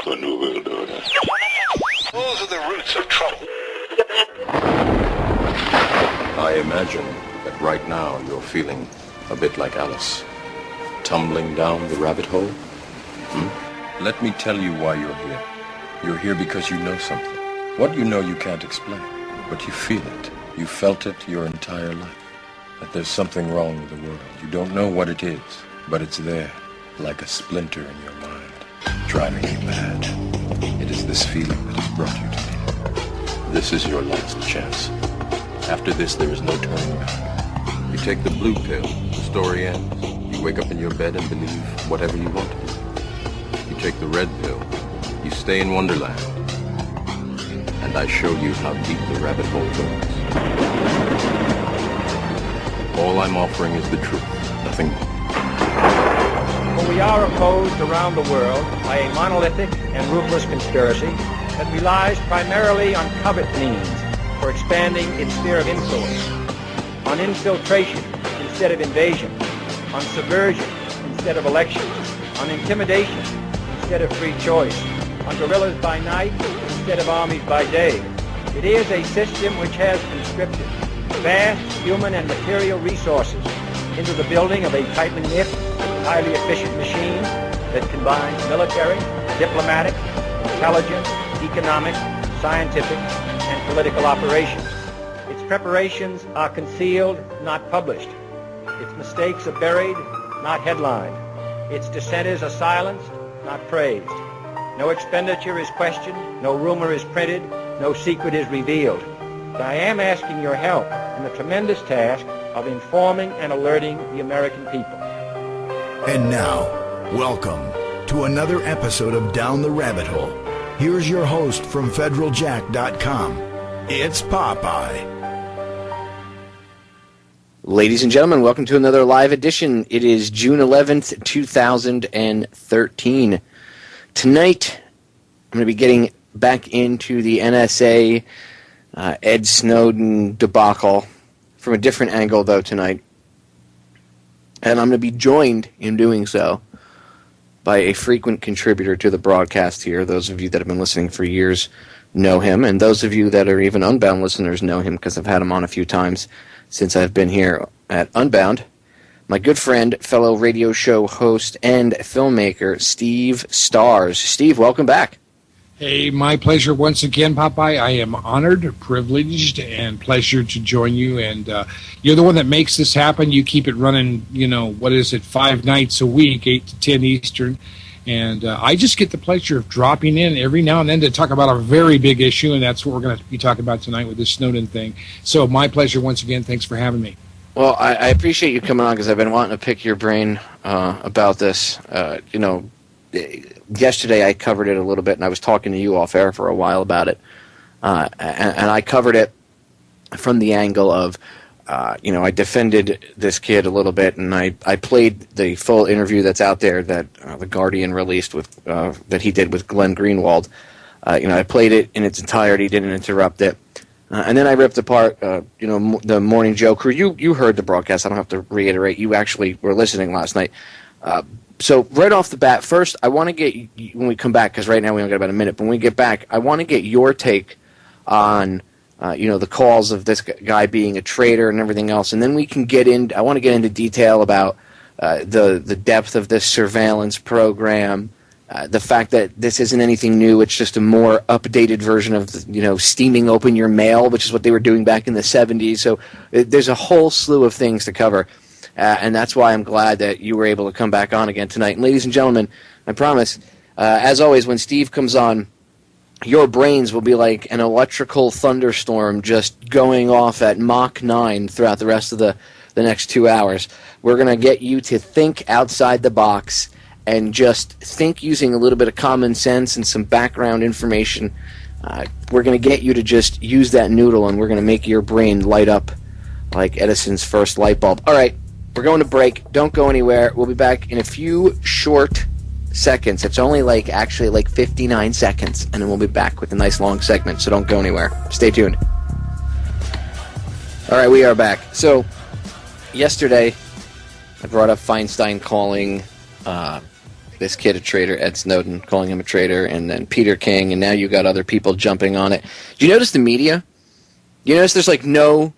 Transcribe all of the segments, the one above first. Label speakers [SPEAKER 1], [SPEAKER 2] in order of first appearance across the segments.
[SPEAKER 1] for a new world order.
[SPEAKER 2] Those are the roots of trouble.
[SPEAKER 3] I imagine that right now you're feeling a bit like Alice, tumbling down the rabbit hole. Let me tell you why you're here. You're here because you know something. What you know you can't explain, but you feel it. You felt it your entire life. That there's something wrong with the world. You don't know what it is, but it's there, like a splinter in your mind, driving you mad. It is this feeling that has brought you to me. This is your last chance. After this, there is no turning back. You take the blue pill, the story ends. You wake up in your bed and believe whatever you want to believe. You take the red pill, you stay in Wonderland, and I show you how deep the rabbit hole goes. All I'm offering is the truth, nothing more.
[SPEAKER 4] For we are opposed around the world by a monolithic and ruthless conspiracy that relies primarily on covert means for expanding its sphere of influence, on infiltration instead of invasion, on subversion instead of elections, on intimidation instead of free choice, on guerrillas by night instead of armies by day. It is a system which has conscripted vast human and material resources into the building of a tightly knit, highly efficient machine that combines military, diplomatic, intelligence, economic, scientific, and political operations. Its preparations are concealed, not published. Its mistakes are buried, not headlined. Its dissenters are silenced, not praised. No expenditure is questioned, no rumor is printed, no secret is revealed. But I am asking your help in the tremendous task of informing and alerting the American people.
[SPEAKER 5] And now, welcome to another episode of Down the Rabbit Hole. Here's your host from federaljack.com. It's Popeye.
[SPEAKER 6] Ladies and gentlemen, welcome to another live edition. It is June 11th, 2013. Tonight, I'm going to be getting back into the NSA Ed Snowden debacle from a different angle, though, tonight. And I'm going to be joined in doing so by a frequent contributor to the broadcast here. Those of you that have been listening for years know him, and those of you that are even Unbound listeners know him because I've had him on a few times since I've been here at Unbound. My good friend, fellow radio show host, and filmmaker, Steve Stars. Steve, welcome back.
[SPEAKER 7] Hey, my pleasure once again, Popeye. I am honored, privileged, and pleasure to join you. And you're the one that makes this happen. You keep it running, 5 nights a week, 8 to 10 Eastern. And I just get the pleasure of dropping in every now and then to talk about a very big issue, and that's what we're going to be talking about tonight with this Snowden thing. So my pleasure once again. Thanks for having me.
[SPEAKER 6] Well, I appreciate you coming on because I've been wanting to pick your brain about this. Yesterday I covered it a little bit, and I was talking to you off air for a while about it. And I covered it from the angle of, I defended this kid a little bit, and I played the full interview that's out there that The Guardian released with that he did with Glenn Greenwald. I played it in its entirety, didn't interrupt it. And then I ripped apart, the Morning Joe crew. You heard the broadcast. I don't have to reiterate. You actually were listening last night. So right off the bat, first, I want to get, when we come back, because right now we only got about a minute, but when we get back, I want to get your take on, the calls of this guy being a traitor and everything else, and then we can I want to get into detail about the depth of this surveillance program, the fact that this isn't anything new, it's just a more updated version of, steaming open your mail, which is what they were doing back in the 70s. So there's a whole slew of things to cover. And that's why I'm glad that you were able to come back on again tonight. And ladies and gentlemen, I promise, as always, when Steve comes on, your brains will be like an electrical thunderstorm just going off at Mach 9 throughout the rest of the next 2 hours. We're going to get you to think outside the box and just think using a little bit of common sense and some background information. We're going to get you to just use that noodle, and we're going to make your brain light up like Edison's first light bulb. All right. We're going to break. Don't go anywhere. We'll be back in a few short seconds. It's only like 59 seconds, and then we'll be back with a nice long segment, so don't go anywhere. Stay tuned. All right, we are back. So, yesterday, I brought up Feinstein calling this kid a traitor, Ed Snowden, calling him a traitor, and then Peter King, and now you got other people jumping on it. Do you notice the media? You notice there's like no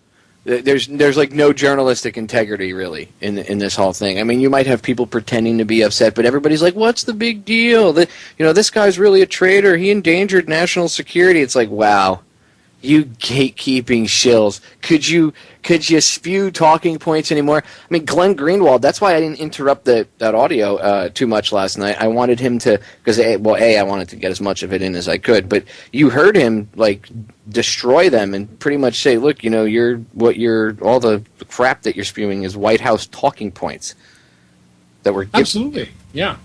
[SPEAKER 6] journalistic integrity really in this whole thing. I mean, you might have people pretending to be upset, but everybody's like, "What's the big deal? This guy's really a traitor. He endangered national security." It's like, wow, you gatekeeping shills. Could you spew talking points anymore? I mean, Glenn Greenwald. That's why I didn't interrupt that audio too much last night. I wanted him to, because I wanted to get as much of it in as I could. But you heard him like destroy them and pretty much say, "Look, all the crap that you're spewing is White House talking points that were
[SPEAKER 7] absolutely, yeah."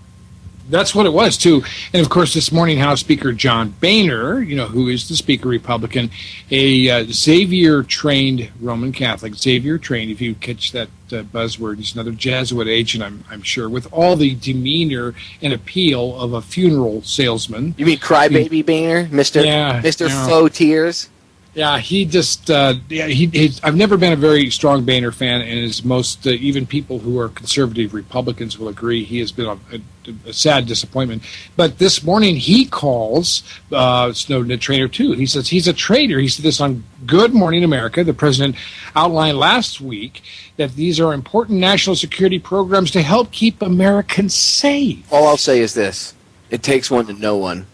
[SPEAKER 7] That's what it was, too. And, of course, this morning, House Speaker John Boehner, who is the Speaker Republican, a Xavier-trained Roman Catholic, Xavier-trained, if you catch that buzzword, he's another Jesuit agent, I'm sure, with all the demeanor and appeal of a funeral salesman.
[SPEAKER 6] You mean crybaby Boehner? Mr. Faux Tears?
[SPEAKER 7] Yeah, he just, I've never been a very strong Boehner fan, and as most, even people who are conservative Republicans will agree, he has been a sad disappointment. But this morning he calls Snowden a traitor, too. He says he's a traitor. He said this on Good Morning America. The president outlined last week that these are important national security programs to help keep Americans safe.
[SPEAKER 6] All I'll say is this. It takes one to know one.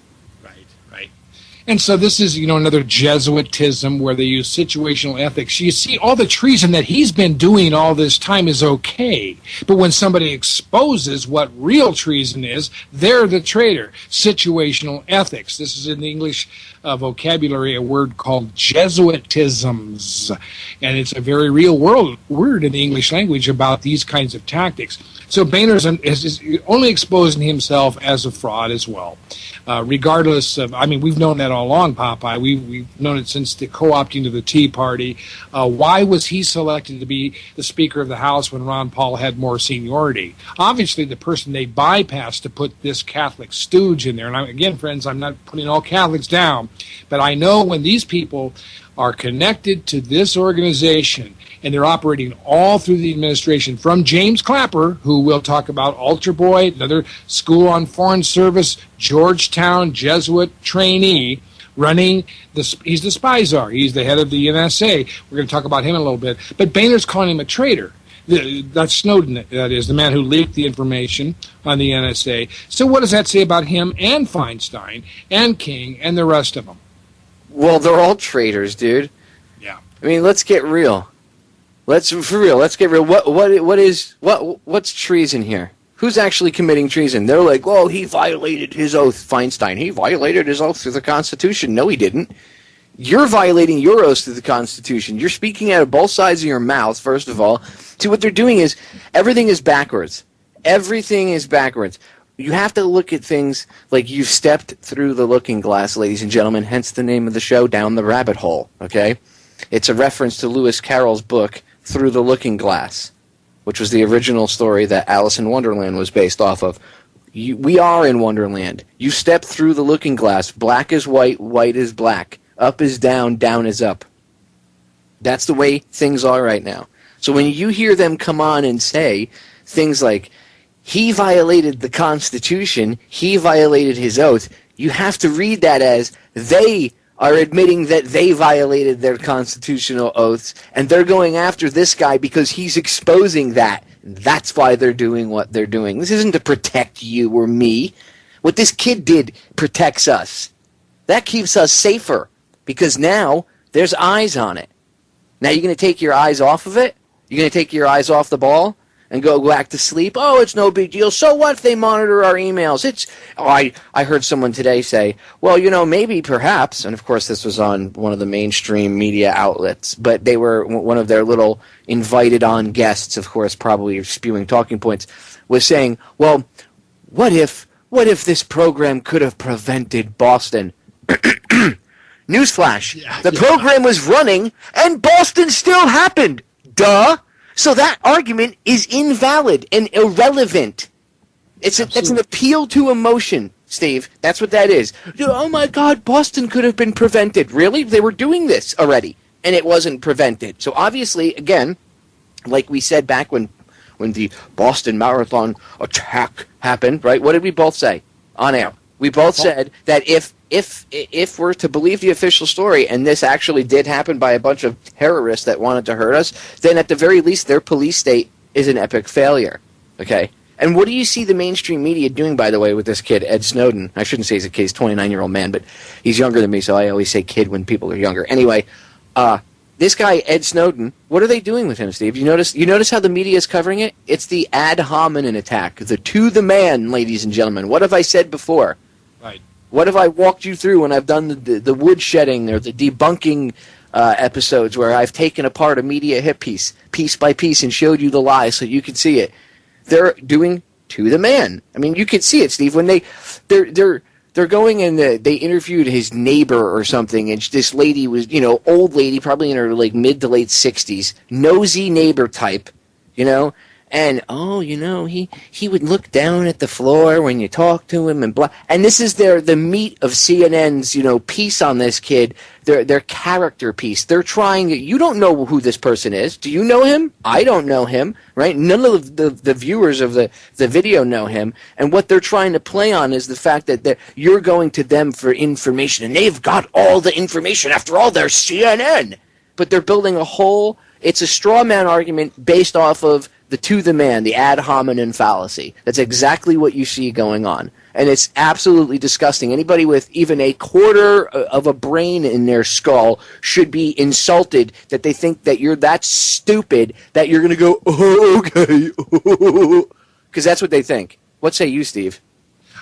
[SPEAKER 7] And so this is, another Jesuitism where they use situational ethics. You see, all the treason that he's been doing all this time is okay. But when somebody exposes what real treason is, they're the traitor. Situational ethics. This is in the English vocabulary a word called Jesuitisms. And it's a very real word in the English language about these kinds of tactics. So Boehner is only exposing himself as a fraud as well. Regardless of, we've known that all along, Popeye. We've known it since the co-opting of the Tea Party. Why was he selected to be the Speaker of the House when Ron Paul had more seniority? Obviously, the person they bypassed to put this Catholic stooge in there, and again, friends, I'm not putting all Catholics down, but I know when these people are connected to this organization, and they're operating all through the administration, from James Clapper, who we'll talk about, altar boy, another school on foreign service, Georgetown Jesuit trainee, he's the spy czar. He's the head of the NSA. We're going to talk about him in a little bit. But Boehner's calling him a traitor. That's Snowden, that is, the man who leaked the information on the NSA. So what does that say about him and Feinstein and King and the rest of them?
[SPEAKER 6] Well, they're all traitors, dude.
[SPEAKER 7] Yeah.
[SPEAKER 6] I mean, let's get real. Let's get real. What's treason here? Who's actually committing treason? They're like, "Oh, he violated his oath, Feinstein. He violated his oath through the Constitution." No, he didn't. You're violating your oath through the Constitution. You're speaking out of both sides of your mouth, first of all. See, what they're doing is everything is backwards. Everything is backwards. You have to look at things like you've stepped through the looking glass, ladies and gentlemen, hence the name of the show, Down the Rabbit Hole, okay? It's a reference to Lewis Carroll's book, Through the Looking Glass, which was the original story that Alice in Wonderland was based off of. We are in Wonderland. You step through the looking glass. Black is white, white is black. Up is down, down is up. That's the way things are right now. So when you hear them come on and say things like, he violated the Constitution, he violated his oath, you have to read that as they are admitting that they violated their constitutional oaths, and they're going after this guy because he's exposing that. That's why they're doing what they're doing. This isn't to protect you or me. What this kid did protects us. That keeps us safer because now there's eyes on it. Now you're going to take your eyes off of it? You're going to take your eyes off the ball and go back to sleep? Oh, it's no big deal. So what if they monitor our emails? I heard someone today say, well, maybe, perhaps, and of course this was on one of the mainstream media outlets, but they were one of their little invited on guests, of course, probably spewing talking points, was saying, well, what if this program could have prevented Boston? Newsflash, the program was running and Boston still happened. Duh. So that argument is invalid and irrelevant. It's an appeal to emotion, Steve. That's what that is. Oh my God, Boston could have been prevented. Really? They were doing this already, and it wasn't prevented. So obviously, again, like we said back when when the Boston Marathon attack happened, right? What did we both say on air? We both said that if we're to believe the official story, and this actually did happen by a bunch of terrorists that wanted to hurt us, then at the very least their police state is an epic failure. Okay? And what do you see the mainstream media doing, by the way, with this kid, Ed Snowden? I shouldn't say he's a kid, he's a 29-year-old man, but he's younger than me, so I always say kid when people are younger. Anyway, this guy, Ed Snowden, what are they doing with him, Steve? You notice how the media is covering it? It's the ad hominem attack, the to the man, ladies and gentlemen. What have I said before?
[SPEAKER 7] Right.
[SPEAKER 6] What have I walked you through when I've done the woodshedding or the debunking episodes where I've taken apart a media hit piece by piece and showed you the lie so you can see it? They're doing to the man. I mean, you could see it, Steve, when they're going and they interviewed his neighbor or something, and this lady was, old lady, probably in her like mid to late 60s, nosy neighbor type, and he would look down at the floor when you talk to him and blah. And this is the meat of CNN's piece on this kid, their character piece. They're trying. You don't know who this person is. Do you know him? I don't know him. Right? None of the viewers of the video know him. And what they're trying to play on is the fact that you're going to them for information, and they've got all the information. After all, they're CNN. But they're building a whole. It's a straw man argument based off of the to the man, the ad hominem fallacy. That's exactly what you see going on. And it's absolutely disgusting. Anybody with even a quarter of a brain in their skull should be insulted that they think that you're that stupid that you're going to go, oh, okay, because that's what they think. What say you, Steve?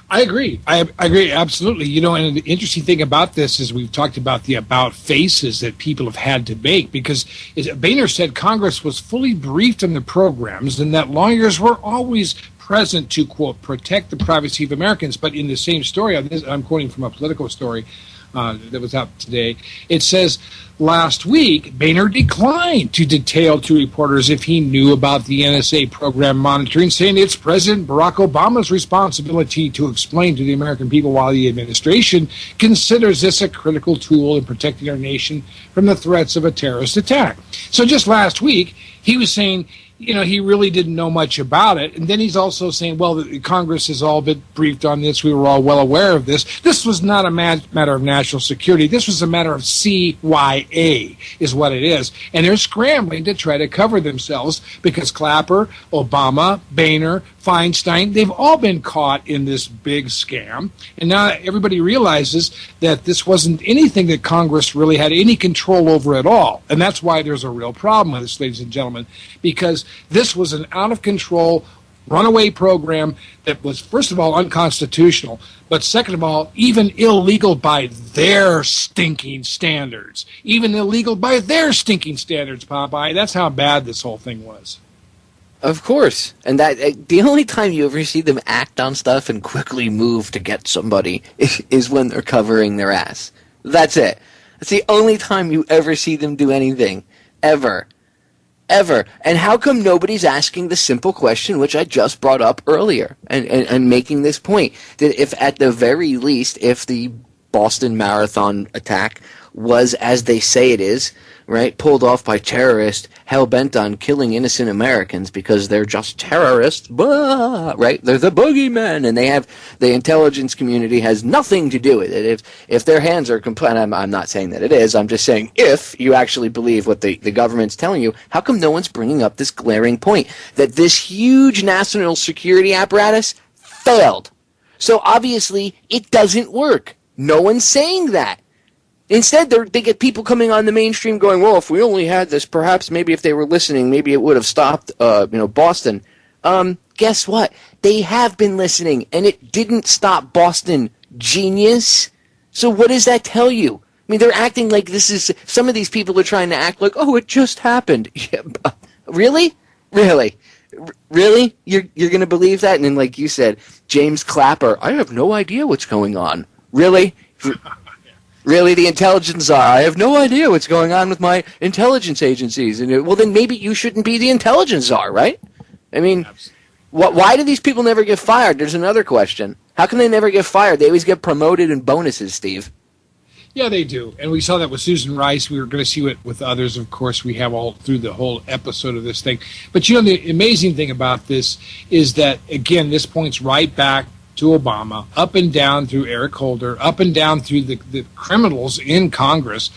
[SPEAKER 7] I agree. I agree absolutely. And the interesting thing about this is we've talked about the about faces that people have had to make, because as Boehner said, Congress was fully briefed on the programs and that lawyers were always present to, quote, protect the privacy of Americans. But in the same story, I'm quoting from a Politico story that was out today, it says, last week, Boehner declined to detail to reporters if he knew about the NSA program monitoring, saying it's President Barack Obama's responsibility to explain to the American people why the administration considers this a critical tool in protecting our nation from the threats of a terrorist attack. So just last week, he was saying, he really didn't know much about it. And then he's also saying, well, the Congress has all been briefed on this. We were all well aware of this. This was not a matter of national security. This was a matter of CYA is what it is. And they're scrambling to try to cover themselves because Clapper, Obama, Boehner, Feinstein, they've all been caught in this big scam. And now everybody realizes that this wasn't anything that Congress really had any control over at all. And that's why there's a real problem with this, ladies and gentlemen, because this was an out-of-control runaway program that was, first of all, unconstitutional, but second of all, even illegal by their stinking standards. Even illegal by their stinking standards, Popeye. That's how bad this whole thing was.
[SPEAKER 6] Of course. And that the only time you ever see them act on stuff and quickly move to get somebody is when they're covering their ass. That's it. That's the only time you ever see them do anything. Ever. And how come nobody's asking the simple question which I just brought up earlier and making this point? That if at the very least, if the Boston Marathon attack was as they say it is, right, pulled off by terrorists hell-bent on killing innocent Americans because they're just terrorists, blah, right? They're the boogeymen, and they have the intelligence community has nothing to do with it. If their hands are complete, I'm not saying that it is, I'm just saying if you actually believe what the government's telling you, how come no one's bringing up this glaring point that this huge national security apparatus failed? So obviously it doesn't work. No one's saying that. Instead, they get people coming on the mainstream going, well, if we only had this, perhaps maybe if they were listening, maybe it would have stopped, Boston. Guess what? They have been listening, and it didn't stop Boston. Genius. So what does that tell you? I mean, they're acting like this is, some of these people are trying to act like, oh, it just happened. Yeah, really? Really? Really? You're going to believe that? And then, like you said, James Clapper, I have no idea what's going on. Really? Really, the intelligence czar, I have no idea what's going on with my intelligence agencies. And well, then maybe you shouldn't be the intelligence czar, right? I mean, why do these people never get fired? There's another question. How come they never get fired? They always get promoted and bonuses, Steve.
[SPEAKER 7] Yeah, they do. And we saw that with Susan Rice. We were going to see it with others, of course. We have all through the whole episode of this thing. But, the amazing thing about this is that, again, this points right back to Obama, up and down through Eric Holder, up and down through the criminals in Congress.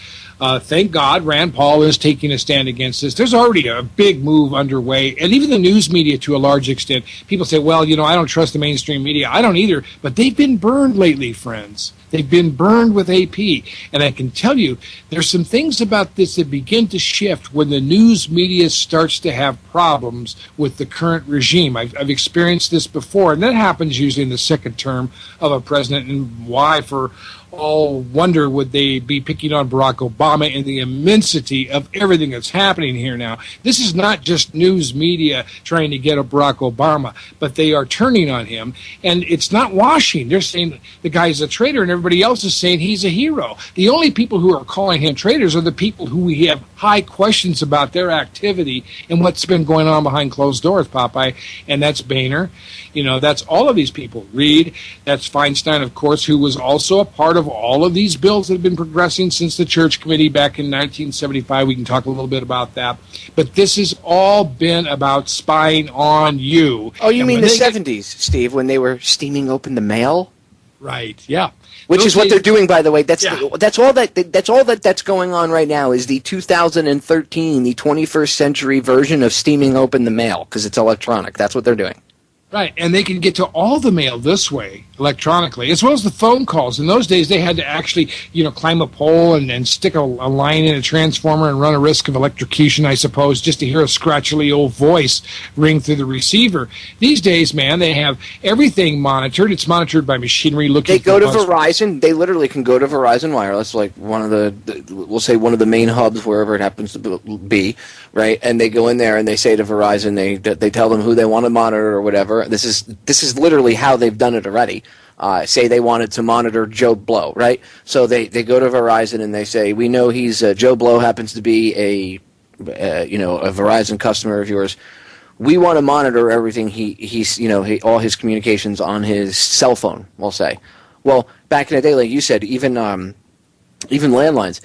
[SPEAKER 7] Thank God Rand Paul is taking a stand against this. There's already a big move underway, and even the news media to a large extent. People say, well, I don't trust the mainstream media. I don't either, but they've been burned lately, friends. They've been burned with AP, and I can tell you there's some things about this that begin to shift when the news media starts to have problems with the current regime. I've experienced this before, and that happens usually in the second term of a president, and why for all wonder would they be picking on Barack Obama and the immensity of everything that's happening here now. This is not just news media trying to get a Barack Obama, but they are turning on him, and it's not washing. They're saying the guy's a traitor, and everybody else is saying he's a hero. The only people who are calling him traitors are the people who we have high questions about their activity and what's been going on behind closed doors, Popeye, and that's Boehner. That's all of these people. Reid, that's Feinstein, of course, who was also a part of all of these bills that have been progressing since the Church Committee back in 1975. We can talk a little bit about that. But this has all been about spying on you.
[SPEAKER 6] Oh, you mean the 70s, Steve, when they were steaming open the mail?
[SPEAKER 7] Right, yeah.
[SPEAKER 6] Which is what they're doing, by the way. That's
[SPEAKER 7] yeah.
[SPEAKER 6] That's all that's going on right now is the 2013, the 21st century version of steaming open the mail, because it's electronic. That's what they're doing.
[SPEAKER 7] Right, and they can get to all the mail this way, electronically, as well as the phone calls. In those days, they had to actually, climb a pole and stick a line in a transformer and run a risk of electrocution, I suppose, just to hear a scratchily old voice ring through the receiver. These days, man, they have everything monitored. It's monitored by machinery looking.
[SPEAKER 6] They go to Verizon. They literally can go to Verizon Wireless, like one of we'll say one of the main hubs, wherever it happens to be, right? And they go in there and they say to Verizon, they tell them who they want to monitor or whatever. This is literally how they've done it already. Say they wanted to monitor Joe Blow, right? So they go to Verizon and they say, we know he's Joe Blow happens to be a Verizon customer of yours. We want to monitor everything all his communications on his cell phone, we'll say. Well, back in the day, like you said, even landlines.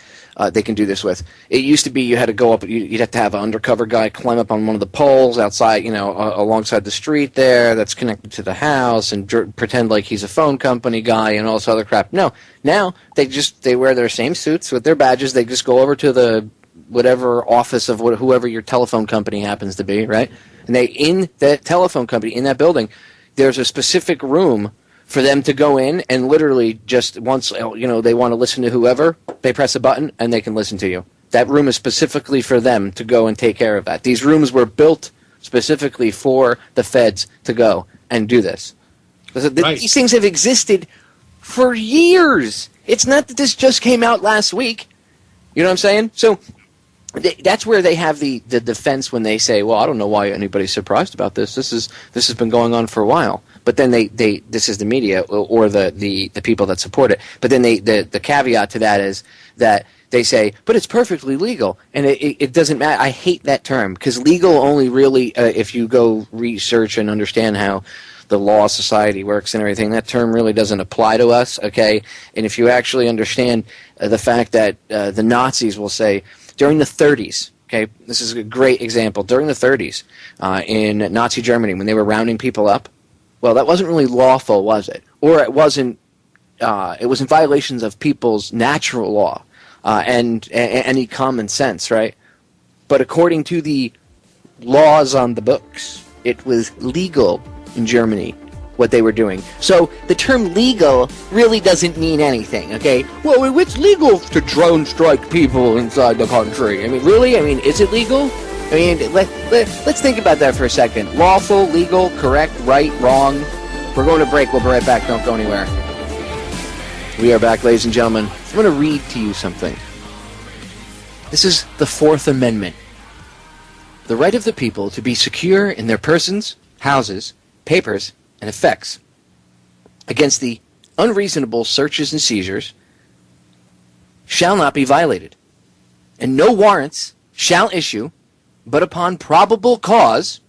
[SPEAKER 6] They can do this with. It used to be you had to go up, you'd have to have an undercover guy climb up on one of the poles outside, alongside the street there that's connected to the house and pretend like he's a phone company guy and all this other crap. No, now they wear their same suits with their badges. They just go over to the whatever office of whoever your telephone company happens to be, right? And in that telephone company, in that building, there's a specific room for them to go in and literally just once, they want to listen to whoever, they press a button and they can listen to you. That room is specifically for them to go and take care of that. These rooms were built specifically for the feds to go and do this. Right. These things have existed for years. It's not that this just came out last week. You know what I'm saying? So that's where they have the defense when they say, well, I don't know why anybody's surprised about this. This has been going on for a while. But then this is the media or the people that support it. But then the caveat to that is that they say, but it's perfectly legal. And it doesn't matter. I hate that term because legal only really, if you go research and understand how the law society works and everything, that term really doesn't apply to us, okay? And if you actually understand the fact that the Nazis will say, during the 30s, okay, this is a great example. During the 30s in Nazi Germany, when they were rounding people up, well, that wasn't really lawful, was it? Or it wasn't. It was in violations of people's natural law and any common sense, right? But according to the laws on the books, it was legal in Germany what they were doing. So the term legal really doesn't mean anything, okay? Well, it's legal to drone strike people inside the country. I mean, really? I mean, is it legal? I mean, let's think about that for a second. Lawful, legal, correct, right, wrong. We're going to break. We'll be right back. Don't go anywhere. We are back, ladies and gentlemen. I'm going to read to you something. This is the Fourth Amendment. The right of the people to be secure in their persons, houses, papers, and effects against the unreasonable searches and seizures shall not be violated, and no warrants shall issue but upon probable cause,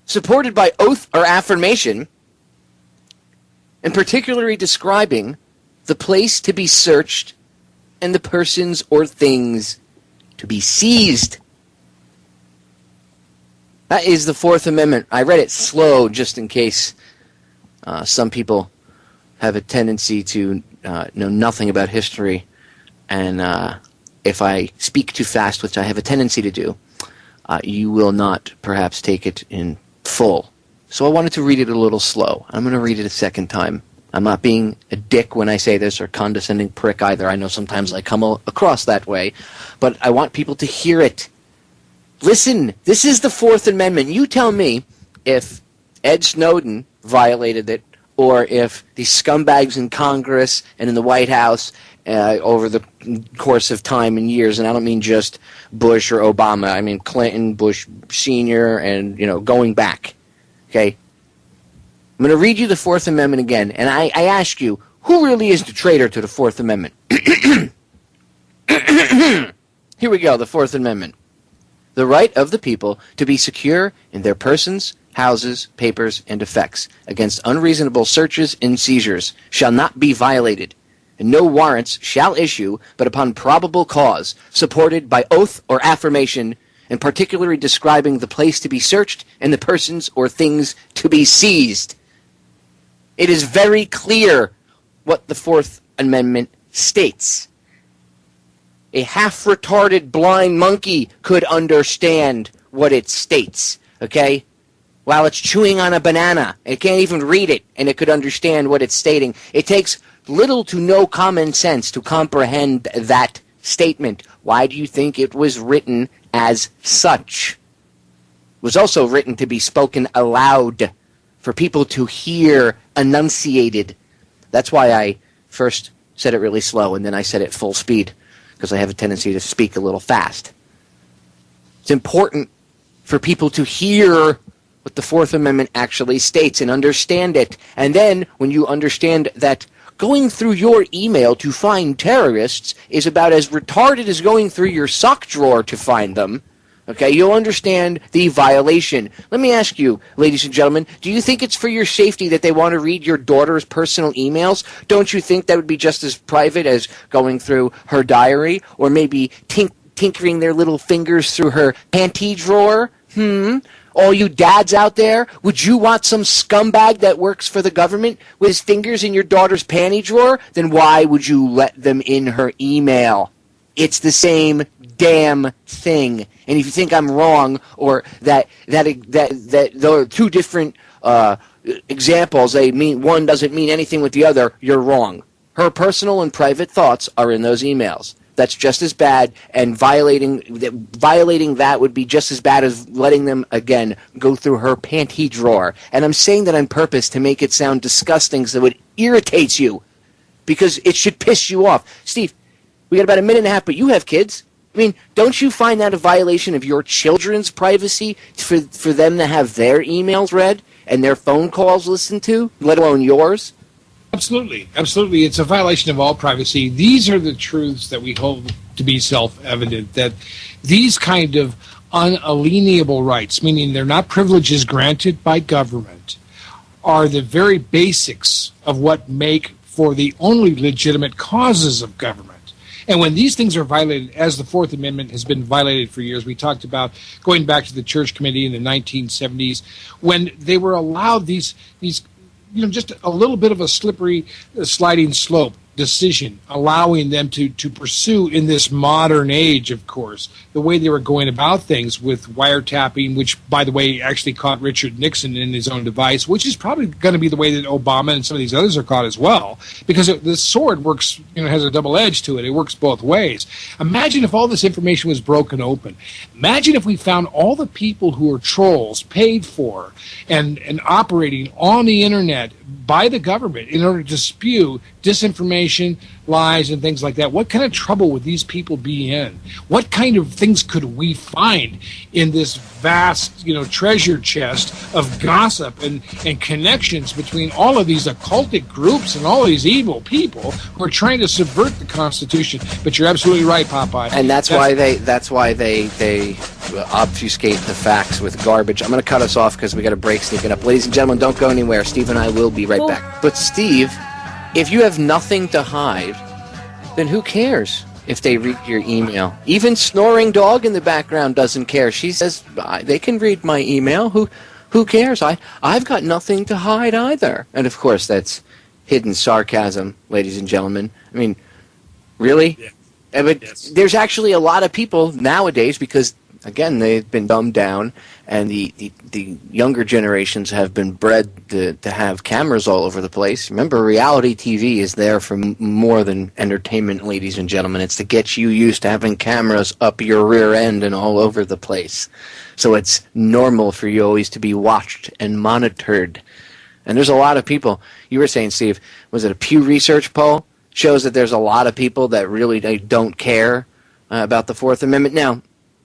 [SPEAKER 6] supported by oath or affirmation, and particularly describing the place to be searched and the persons or things to be seized. That is the Fourth Amendment. I read it slow just in case some people have a tendency to know nothing about history, and if I speak too fast, which I have a tendency to do, you will not perhaps take it in full. So I wanted to read it a little slow. I'm going to read it a second time. I'm not being a dick when I say this, or condescending prick either. I know sometimes I come across that way, but I want people to hear it. Listen, this is the Fourth Amendment. You tell me if Ed Snowden violated it, or if the scumbags in Congress and in the White House over the course of time and years, and I don't mean just Bush or Obama, I mean Clinton, Bush Sr., and, going back. Okay? I'm going to read you the Fourth Amendment again, and I ask you, who really is the traitor to the Fourth Amendment? Here we go, the Fourth Amendment. The right of the people to be secure in their persons, houses, papers, and effects against unreasonable searches and seizures shall not be violated, and no warrants shall issue but upon probable cause, supported by oath or affirmation, and particularly describing the place to be searched and the persons or things to be seized. It is very clear what the Fourth Amendment states. A half-retarded blind monkey could understand what it states, okay? While it's chewing on a banana, it can't even read it, and it could understand what it's stating. It takes little to no common sense to comprehend that statement. Why do you think it was written as such? It was also written to be spoken aloud, for people to hear enunciated. That's why I first said it really slow, and then I said it full speed, because I have a tendency to speak a little fast. It's important for people to hear what the Fourth Amendment actually states and understand it. And then, when you understand that going through your email to find terrorists is about as retarded as going through your sock drawer to find them, okay, you'll understand the violation. Let me ask you, ladies and gentlemen, do you think it's for your safety that they want to read your daughter's personal emails? Don't you think that would be just as private as going through her diary, or maybe tinkering their little fingers through her panty drawer? All you dads out there, would you want some scumbag that works for the government with his fingers in your daughter's panty drawer? Then why would you let them in her email? It's the same damn thing. And if you think I'm wrong, or that there are two different examples, one doesn't mean anything with the other, you're wrong. Her personal and private thoughts are in those emails. That's just as bad, and violating that would be just as bad as letting them, again, go through her panty drawer. And I'm saying that on purpose to make it sound disgusting so it irritates you, because it should piss you off. Steve, we got about a minute and a half, but you have kids. I mean, don't you find that a violation of your children's privacy for them to have their emails read and their phone calls listened to, let alone yours?
[SPEAKER 7] Absolutely. Absolutely. It's a violation of all privacy. These are the truths that we hold to be self-evident, that these kind of unalienable rights, meaning they're not privileges granted by government, are the very basics of what make for the only legitimate causes of government. And when these things are violated, as the Fourth Amendment has been violated for years, we talked about going back to the Church Committee in the 1970s, when they were allowed these just a little bit of a slippery sliding slope decision, allowing them to pursue in this modern age, of course, the way they were going about things with wiretapping, which, by the way, actually caught Richard Nixon in his own device, which is probably going to be the way that Obama and some of these others are caught as well, because the sword works, has a double edge to it. It works both ways. Imagine if all this information was broken open. Imagine if we found all the people who are trolls paid for and operating on the internet by the government in order to spew disinformation, lies, and things like that. What kind of trouble would these people be in? What kind of things could we find in this vast, treasure chest of gossip and connections between all of these occultic groups and all of these evil people who are trying to subvert the Constitution? But you're absolutely right, Popeye.
[SPEAKER 6] And that's why they obfuscate the facts with garbage. I'm going to cut us off because we got a break sneaking up. Ladies and gentlemen, don't go anywhere. Steve and I will be right back. But Steve, if you have nothing to hide, then who cares if they read your email? Even snoring dog in the background doesn't care. She says they can read my email. Who cares? I've got nothing to hide either. And of course, that's hidden sarcasm, ladies and gentlemen. I mean, really? Yeah. But yes. There's actually a lot of people nowadays because, again, they've been dumbed down, and the younger generations have been bred to have cameras all over the place. Remember, reality TV is there for more than entertainment, ladies and gentlemen. It's to get you used to having cameras up your rear end and all over the place. So it's normal for you always to be watched and monitored. And there's a lot of people. You were saying, Steve, was it a Pew Research poll? Shows that there's a lot of people that really don't care about the Fourth Amendment. Now,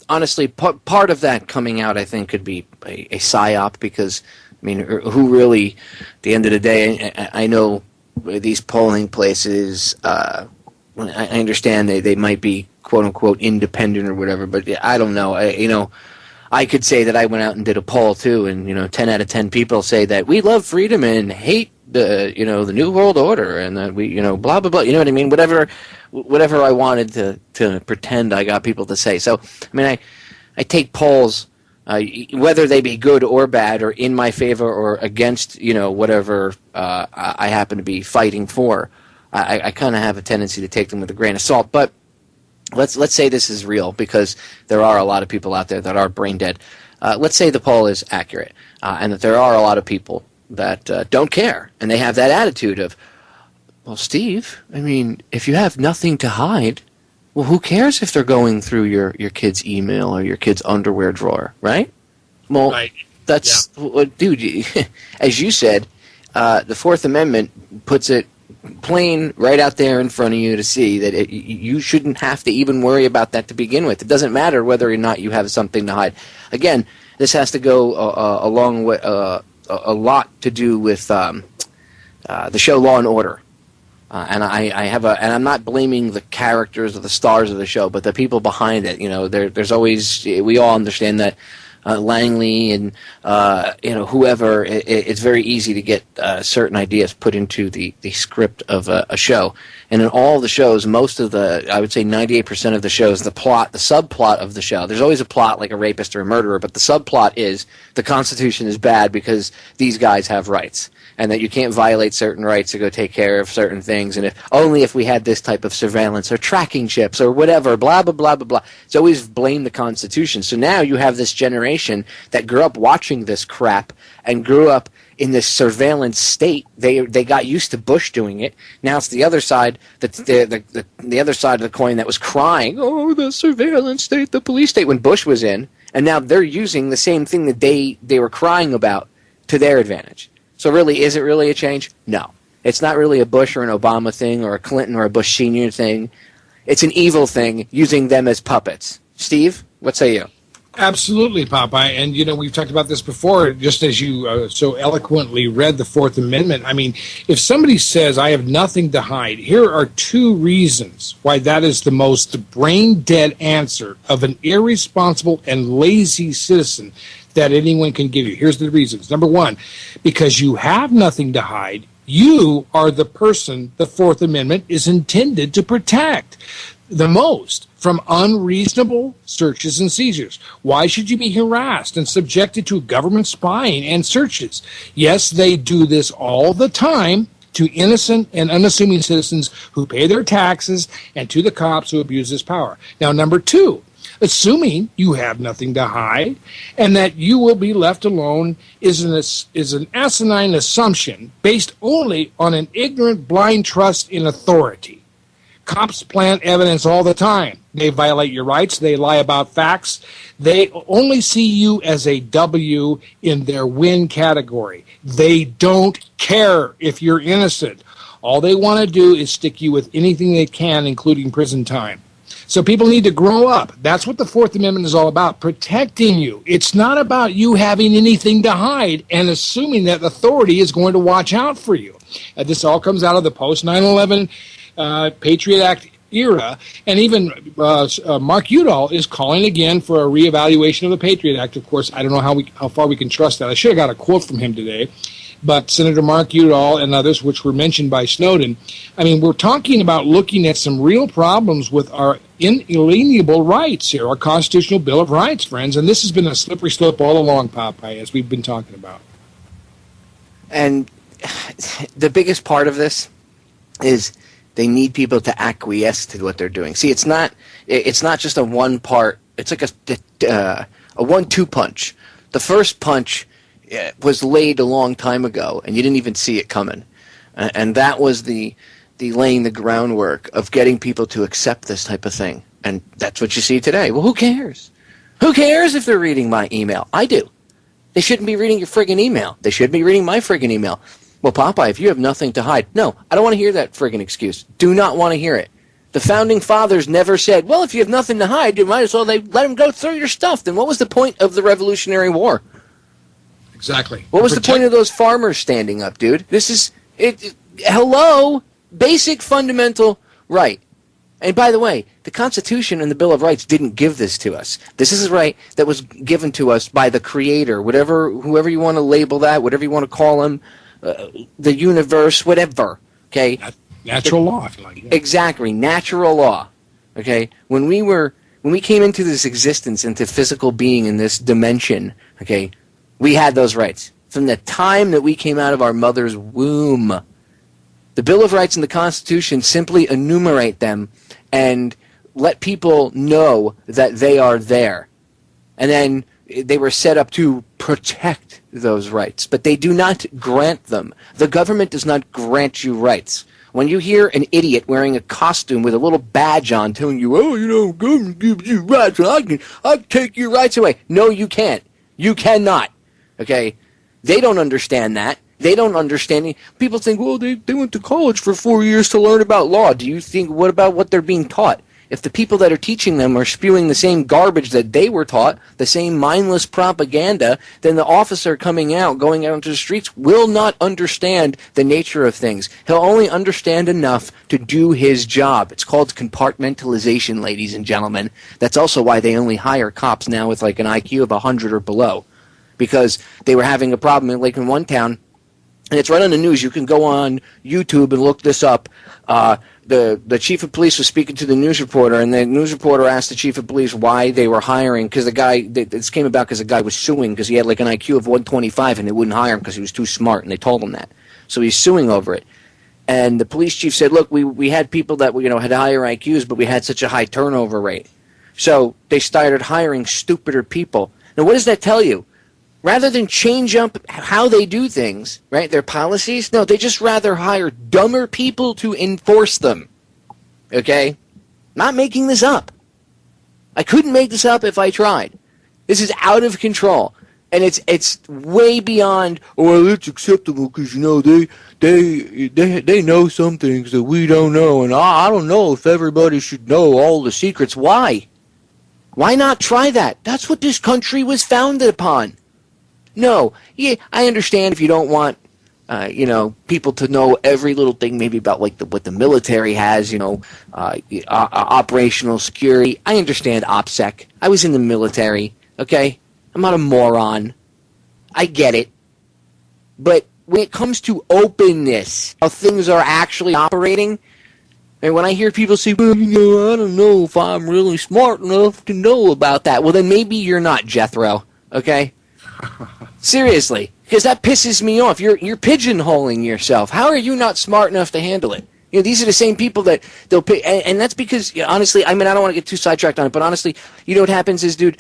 [SPEAKER 6] honestly, part of that coming out, I think, could be a psyop because, I mean, who really, at the end of the day, I know these polling places, I understand they might be, quote-unquote, independent or whatever, but I don't know. I could say that I went out and did a poll, too, and, 10 out of 10 people say that we love freedom and hate the New World Order and that we, blah, blah, blah. You know what I mean? Whatever I wanted to pretend I got people to say. So, I mean, I take polls, whether they be good or bad or in my favor or against, whatever I happen to be fighting for. I kind of have a tendency to take them with a grain of salt. But let's say this is real because there are a lot of people out there that are brain dead. Let's say the poll is accurate and that there are a lot of people that don't care, and they have that attitude of, well, Steve, I mean, if you have nothing to hide, well, who cares if they're going through your kid's email or your kid's underwear drawer, right? Well, right. That's, yeah. Dude, as you said, the Fourth Amendment puts it plain right out there in front of you to see that you shouldn't have to even worry about that to begin with. It doesn't matter whether or not you have something to hide. Again, this has to go along with a lot to do with the show Law and Order, and and I'm not blaming the characters or the stars of the show, but the people behind it. There's always, we all understand that Langley and whoever, it's very easy to get certain ideas put into the script of a show. And in all the shows, most of I would say 98% of the shows, the subplot of the show, there's always a plot like a rapist or a murderer, but the subplot is the Constitution is bad because these guys have rights, and that you can't violate certain rights to go take care of certain things, and if we had this type of surveillance or tracking chips or whatever, blah, blah, blah, blah, blah. It's always blame the Constitution. So now you have this generation that grew up watching this crap and grew up in this surveillance state. They got used to Bush doing it. Now it's the other side, the other side of the coin that was crying, oh, the surveillance state, the police state, when Bush was in, and now they're using the same thing that they were crying about to their advantage. So really, is it really a change? No. It's not really a Bush or an Obama thing or a Clinton or a Bush Sr. thing. It's an evil thing using them as puppets. Steve, what say you?
[SPEAKER 7] Absolutely, Popeye. And, we've talked about this before, just as you so eloquently read the Fourth Amendment. I mean, if somebody says, I have nothing to hide, here are two reasons why that is the most brain-dead answer of an irresponsible and lazy citizen that anyone can give you. Here's the reasons. Number one, because you have nothing to hide, you are the person the Fourth Amendment is intended to protect the most from unreasonable searches and seizures. Why should you be harassed and subjected to government spying and searches? Yes, they do this all the time to innocent and unassuming citizens who pay their taxes and to the cops who abuse this power. Now, number two, assuming you have nothing to hide and that you will be left alone is an asinine assumption based only on an ignorant, blind trust in authority. Cops plant evidence all the time. They violate your rights. They lie about facts. They only see you as a W in their win category. They don't care if you're innocent. All they want to do is stick you with anything they can, including prison time. So people need to grow up. That's what the Fourth Amendment is all about, protecting you. It's not about you having anything to hide and assuming that authority is going to watch out for you. This all comes out of the post-9/11 Patriot Act era, and even Mark Udall is calling again for a reevaluation of the Patriot Act. Of course, I don't know how far we can trust that. I should have got a quote from him today. but Senator Mark Udall and others, which were mentioned by Snowden. I mean, we're talking about looking at some real problems with our inalienable rights here, our Constitutional Bill of Rights, friends. And this has been a slippery slope all along, Popeye, as we've been talking about.
[SPEAKER 6] And the biggest part of this is they need people to acquiesce to what they're doing. See, it's not just a one part. It's like a 1-2 punch. The first punch was laid a long time ago, and you didn't even see it coming. And that was the laying the groundwork of getting people to accept this type of thing. And that's what you see today. Well, who cares? Who cares if they're reading my email? I do. They shouldn't be reading your friggin' email. They should be reading my friggin' email. Well, Popeye, if you have nothing to hide. No, I don't want to hear that friggin' excuse. Do not want to hear it. The Founding Fathers never said, well, if you have nothing to hide, you might as well let them go through your stuff. Then what was the point of the Revolutionary War?
[SPEAKER 7] Exactly.
[SPEAKER 6] What was the point of those farmers standing up, dude? This is, hello, basic fundamental right. And by the way, the Constitution and the Bill of Rights didn't give this to us. This is a right that was given to us by the Creator, whoever you want to label that, whatever you want to call him, the universe, whatever, okay?
[SPEAKER 7] Natural law, if you like. Yeah.
[SPEAKER 6] Exactly, natural law. Okay, when we came into this existence, into physical being in this dimension, okay, we had those rights from the time that we came out of our mother's womb. The Bill of Rights and the Constitution simply enumerate them and let people know that they are there, and then they were set up to protect those rights, but they do not grant them. The government does not grant you rights. When you hear an idiot wearing a costume with a little badge on telling you, oh, government gives you rights, and I can take your rights away. No, you can't. You cannot. Okay? They don't understand that. They don't understand it. People think, well, they went to college for 4 years to learn about law. Do you think, what about what they're being taught? If the people that are teaching them are spewing the same garbage that they were taught, the same mindless propaganda, then the officer going out into the streets will not understand the nature of things. He'll only understand enough to do his job. It's called compartmentalization, ladies and gentlemen. That's also why they only hire cops now with like an IQ of 100 or below, because they were having a problem like in one town, and it's right on the news. You can go on YouTube and look this up. The chief of police was speaking to the news reporter, and the news reporter asked the chief of police why they were hiring, because this came about because the guy was suing because he had like an IQ of 125 and they wouldn't hire him because he was too smart, and they told him that. So he's suing over it. And the police chief said, look, we had people that had higher IQs, but we had such a high turnover rate. So they started hiring stupider people. Now, what does that tell you? Rather than change up how they do things, right, their policies, no, they just rather hire dumber people to enforce them. Okay? Not making this up. I couldn't make this up if I tried. This is out of control. And it's way beyond, well, it's acceptable because, they know some things that we don't know. And I don't know if everybody should know all the secrets. Why? Why not try that? That's what this country was founded upon. No, yeah, I understand if you don't want, people to know every little thing, maybe about like what the military has, operational security. I understand OPSEC. I was in the military. Okay, I'm not a moron. I get it, but when it comes to openness, how things are actually operating, and when I hear people say, well, I don't know if I'm really smart enough to know about that. Well, then maybe you're not, Jethro. Okay. Seriously, because that pisses me off. You're pigeonholing yourself. How are you not smart enough to handle it? These are the same people that they'll pick, and that's because, honestly, I mean, I don't want to get too sidetracked on it, but honestly, what happens is, dude,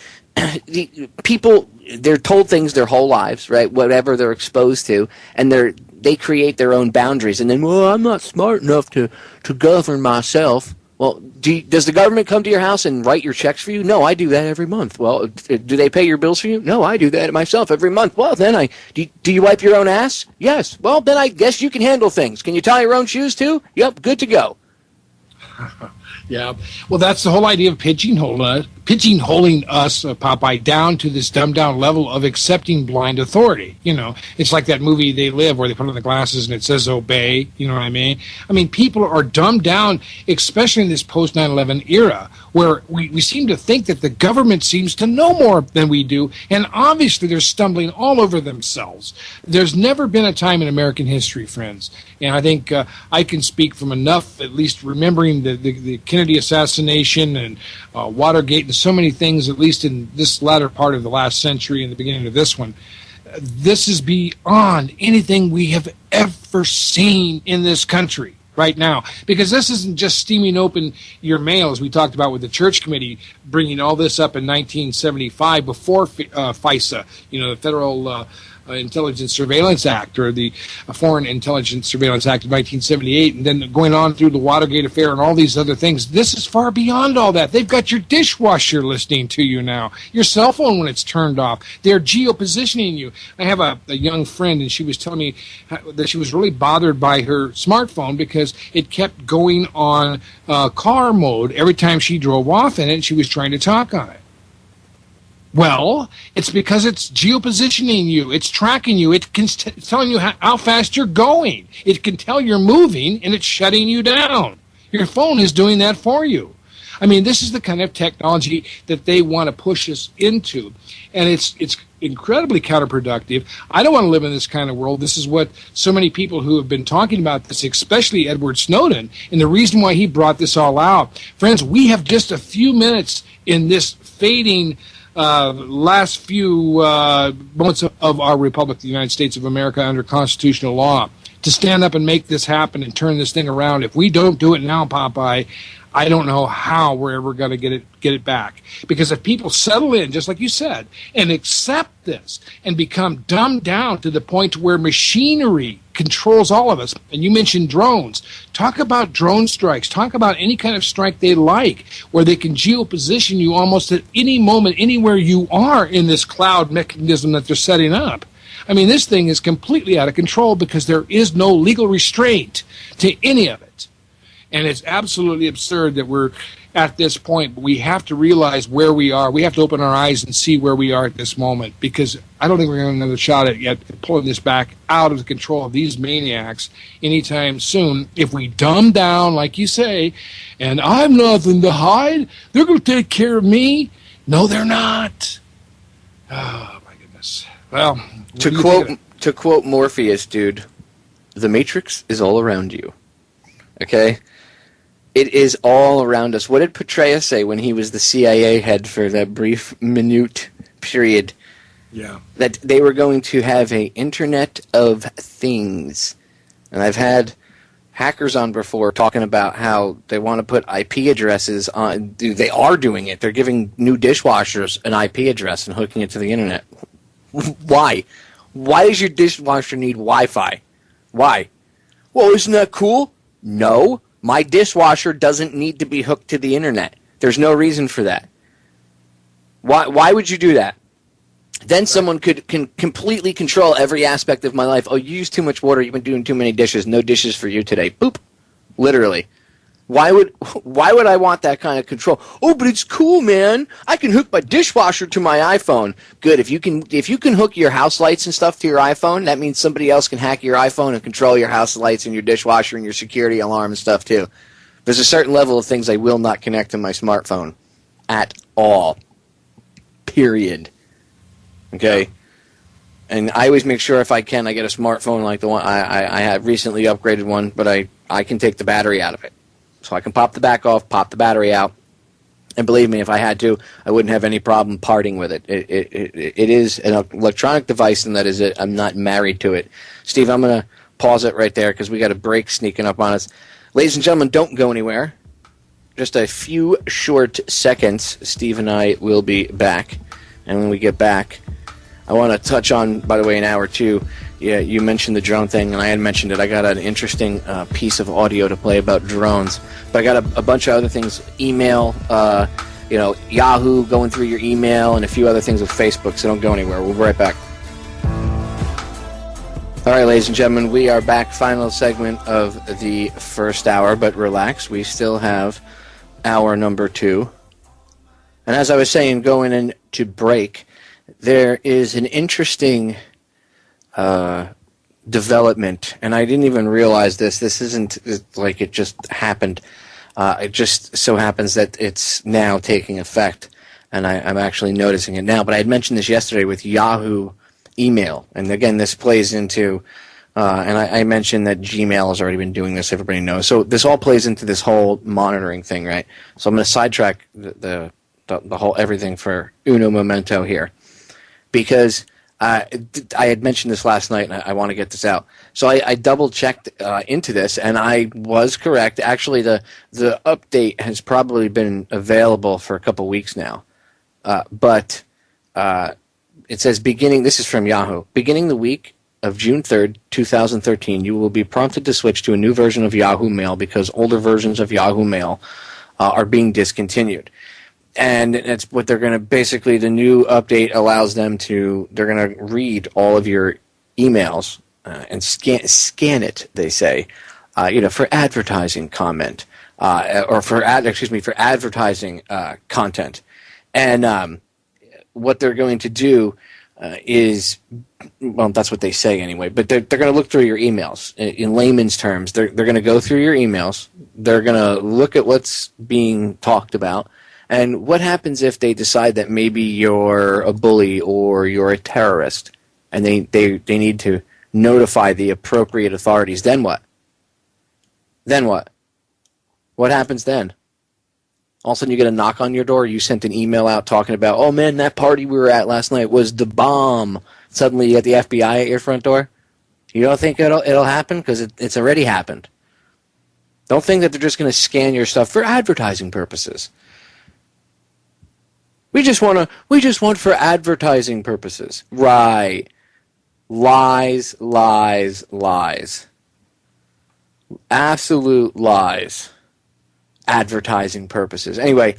[SPEAKER 6] people, they're told things their whole lives, right? Whatever they're exposed to, and they create their own boundaries, and then, well, I'm not smart enough to govern myself. Well, does the government come to your house and write your checks for you? No, I do that every month. Well, do they pay your bills for you? No, I do that myself every month. Well, then do you wipe your own ass? Yes. Well, then I guess you can handle things. Can you tie your own shoes too? Yep, good to go.
[SPEAKER 7] Yeah, well, that's the whole idea of pigeonholing us, Popeye, down to this dumbed-down level of accepting blind authority. You know, it's like that movie They Live, where they put on the glasses and it says obey. You know what I mean? I mean, people are dumbed down, especially in this post-9/11 era, where we seem to think that the government seems to know more than we do, and obviously they're stumbling all over themselves. There's never been a time in American history, friends, and I think I can speak from enough, at least remembering the Kennedy assassination and Watergate and so many things, at least in this latter part of the last century and the beginning of this one. This is beyond anything we have ever seen in this country right now, because this isn't just steaming open your mail, as we talked about with the Church Committee bringing all this up in 1975 before FISA, you know, the Federal Intelligence Surveillance Act, or the Foreign Intelligence Surveillance Act of 1978, and then going on through the Watergate affair and all these other things. This is far beyond all that. They've got your dishwasher listening to you now, your cell phone when it's turned off. They're geopositioning you. I have a young friend, and she was telling me that she was really bothered by her smartphone because it kept going on car mode every time she drove off in it, and she was trying to talk on it. Well, it's because it's geopositioning you. It's tracking you. It's telling you how fast you're going. It can tell you're moving, and it's shutting you down. Your phone is doing that for you. I mean, this is the kind of technology that they want to push us into, and it's incredibly counterproductive. I don't want to live in this kind of world. This is what so many people who have been talking about this, especially Edward Snowden, and the reason why he brought this all out. Friends, we have just a few minutes in this fading last few moments of our Republic, the United States of America, under constitutional law, to stand up and make this happen and turn this thing around. If we don't do it now, Popeye, I don't know how we're ever going to get it back. Because if people settle in, just like you said, and accept this and become dumbed down to the point where machinery controls all of us, and you mentioned drones, talk about drone strikes, talk about any kind of strike they like, where they can geoposition you almost at any moment, anywhere you are in this cloud mechanism that they're setting up. I mean, this thing is completely out of control because there is no legal restraint to any of it. And it's absolutely absurd that we're at this point, but we have to realize where we are. We have to open our eyes and see where we are at this moment, because I don't think we're going to have another shot at yet pulling this back out of the control of these maniacs anytime soon. If we dumb down, like you say, and I'm nothing to hide, they're going to take care of me. No, they're not. Oh, my goodness. Well,
[SPEAKER 6] to quote Morpheus, dude, the Matrix is all around you. Okay? It is all around us. What did Petraeus say when he was the CIA head for that brief, minute period?
[SPEAKER 7] Yeah. That
[SPEAKER 6] they were going to have a Internet of Things. And I've had hackers on before talking about how they want to put IP addresses on. They are doing it. They're giving new dishwashers an IP address and hooking it to the Internet. Why? Why does your dishwasher need Wi-Fi? Why? Well, isn't that cool? No. My dishwasher doesn't need to be hooked to the Internet. There's no reason for that. Why would you do that? Then someone can completely control every aspect of my life. Oh, you use too much water. You've been doing too many dishes. No dishes for you today. Boop. Literally. Why would I want that kind of control? Oh, but it's cool, man. I can hook my dishwasher to my iPhone. Good. If you can hook your house lights and stuff to your iPhone, that means somebody else can hack your iPhone and control your house lights and your dishwasher and your security alarm and stuff too. There's a certain level of things I will not connect to my smartphone at all. Period. Okay? And I always make sure if I can, I get a smartphone like the one I have recently upgraded one, but I can take the battery out of it. So I can pop the back off, pop the battery out, and believe me, if I had to, I wouldn't have any problem parting with it. It is an electronic device, and that is it. I'm not married to it. Steve, I'm going to pause it right there because we got a break sneaking up on us. Ladies and gentlemen, don't go anywhere. Just a few short seconds. Steve and I will be back, and when we get back, I want to touch on, by the way, in hour two. Yeah, you mentioned the drone thing, and I had mentioned it. I got an interesting piece of audio to play about drones, but I got a bunch of other things. Email, Yahoo, going through your email, and a few other things with Facebook. So don't go anywhere. We'll be right back. All right, ladies and gentlemen, we are back. Final segment of the first hour, but relax. We still have hour number 2. And as I was saying, going into break, there is an interesting development, and I didn't even realize this. This isn't like it just happened. It just so happens that it's now taking effect, and I'm actually noticing it now. But I had mentioned this yesterday with Yahoo email, and again, this plays into, and I mentioned that Gmail has already been doing this. Everybody knows. So this all plays into this whole monitoring thing, right? So I'm going to sidetrack the whole everything for uno momento here, because I had mentioned this last night, and I want to get this out. So I double-checked into this, and I was correct. Actually, the update has probably been available for a couple weeks now. But it says, this is from Yahoo, beginning the week of June 3rd, 2013, you will be prompted to switch to a new version of Yahoo Mail because older versions of Yahoo Mail are being discontinued. And it's what they're going to basically, the new update allows them to, they're going to read all of your emails and scan it, they say, for advertising comment, or for advertising content. And what they're going to do is, well, that's what they say anyway, but they're going to look through your emails. In layman's terms, they're going to go through your emails, they're going to look at what's being talked about. And what happens if they decide that maybe you're a bully or you're a terrorist, and they need to notify the appropriate authorities? Then what? Then what? What happens then? All of a sudden you get a knock on your door, you sent an email out talking about, oh man, that party we were at last night was the bomb. Suddenly you get the FBI at your front door? You don't think it'll happen? Because it's already happened. Don't think that they're just going to scan your stuff for advertising purposes. We just want for advertising purposes. Right. Lies, lies, lies. Absolute lies. Advertising purposes. Anyway,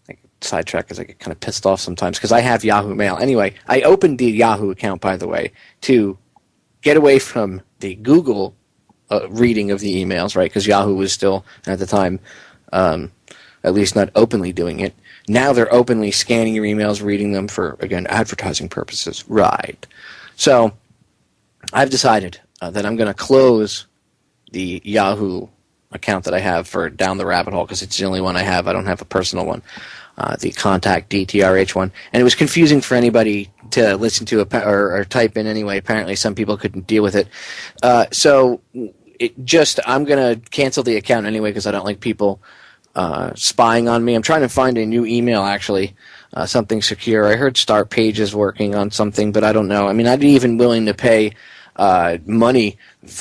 [SPEAKER 6] I sidetrack because I get kind of pissed off sometimes because I have Yahoo Mail. Anyway, I opened the Yahoo account, by the way, to get away from the Google reading of the emails, right? Because Yahoo was still, at the time, at least not openly doing it. Now they're openly scanning your emails, reading them for, again, advertising purposes. Right. So I've decided that I'm going to close the Yahoo account that I have for Down the Rabbit Hole because it's the only one I have. I don't have a personal one, the Contact DTRH one. And it was confusing for anybody to listen to or type in anyway. Apparently some people couldn't deal with it. So I'm going to cancel the account anyway because I don't like people spying on me. I'm trying to find a new email, actually, something secure. I heard Start Page is working on something, but I don't know. I mean, I'd be even willing to pay money,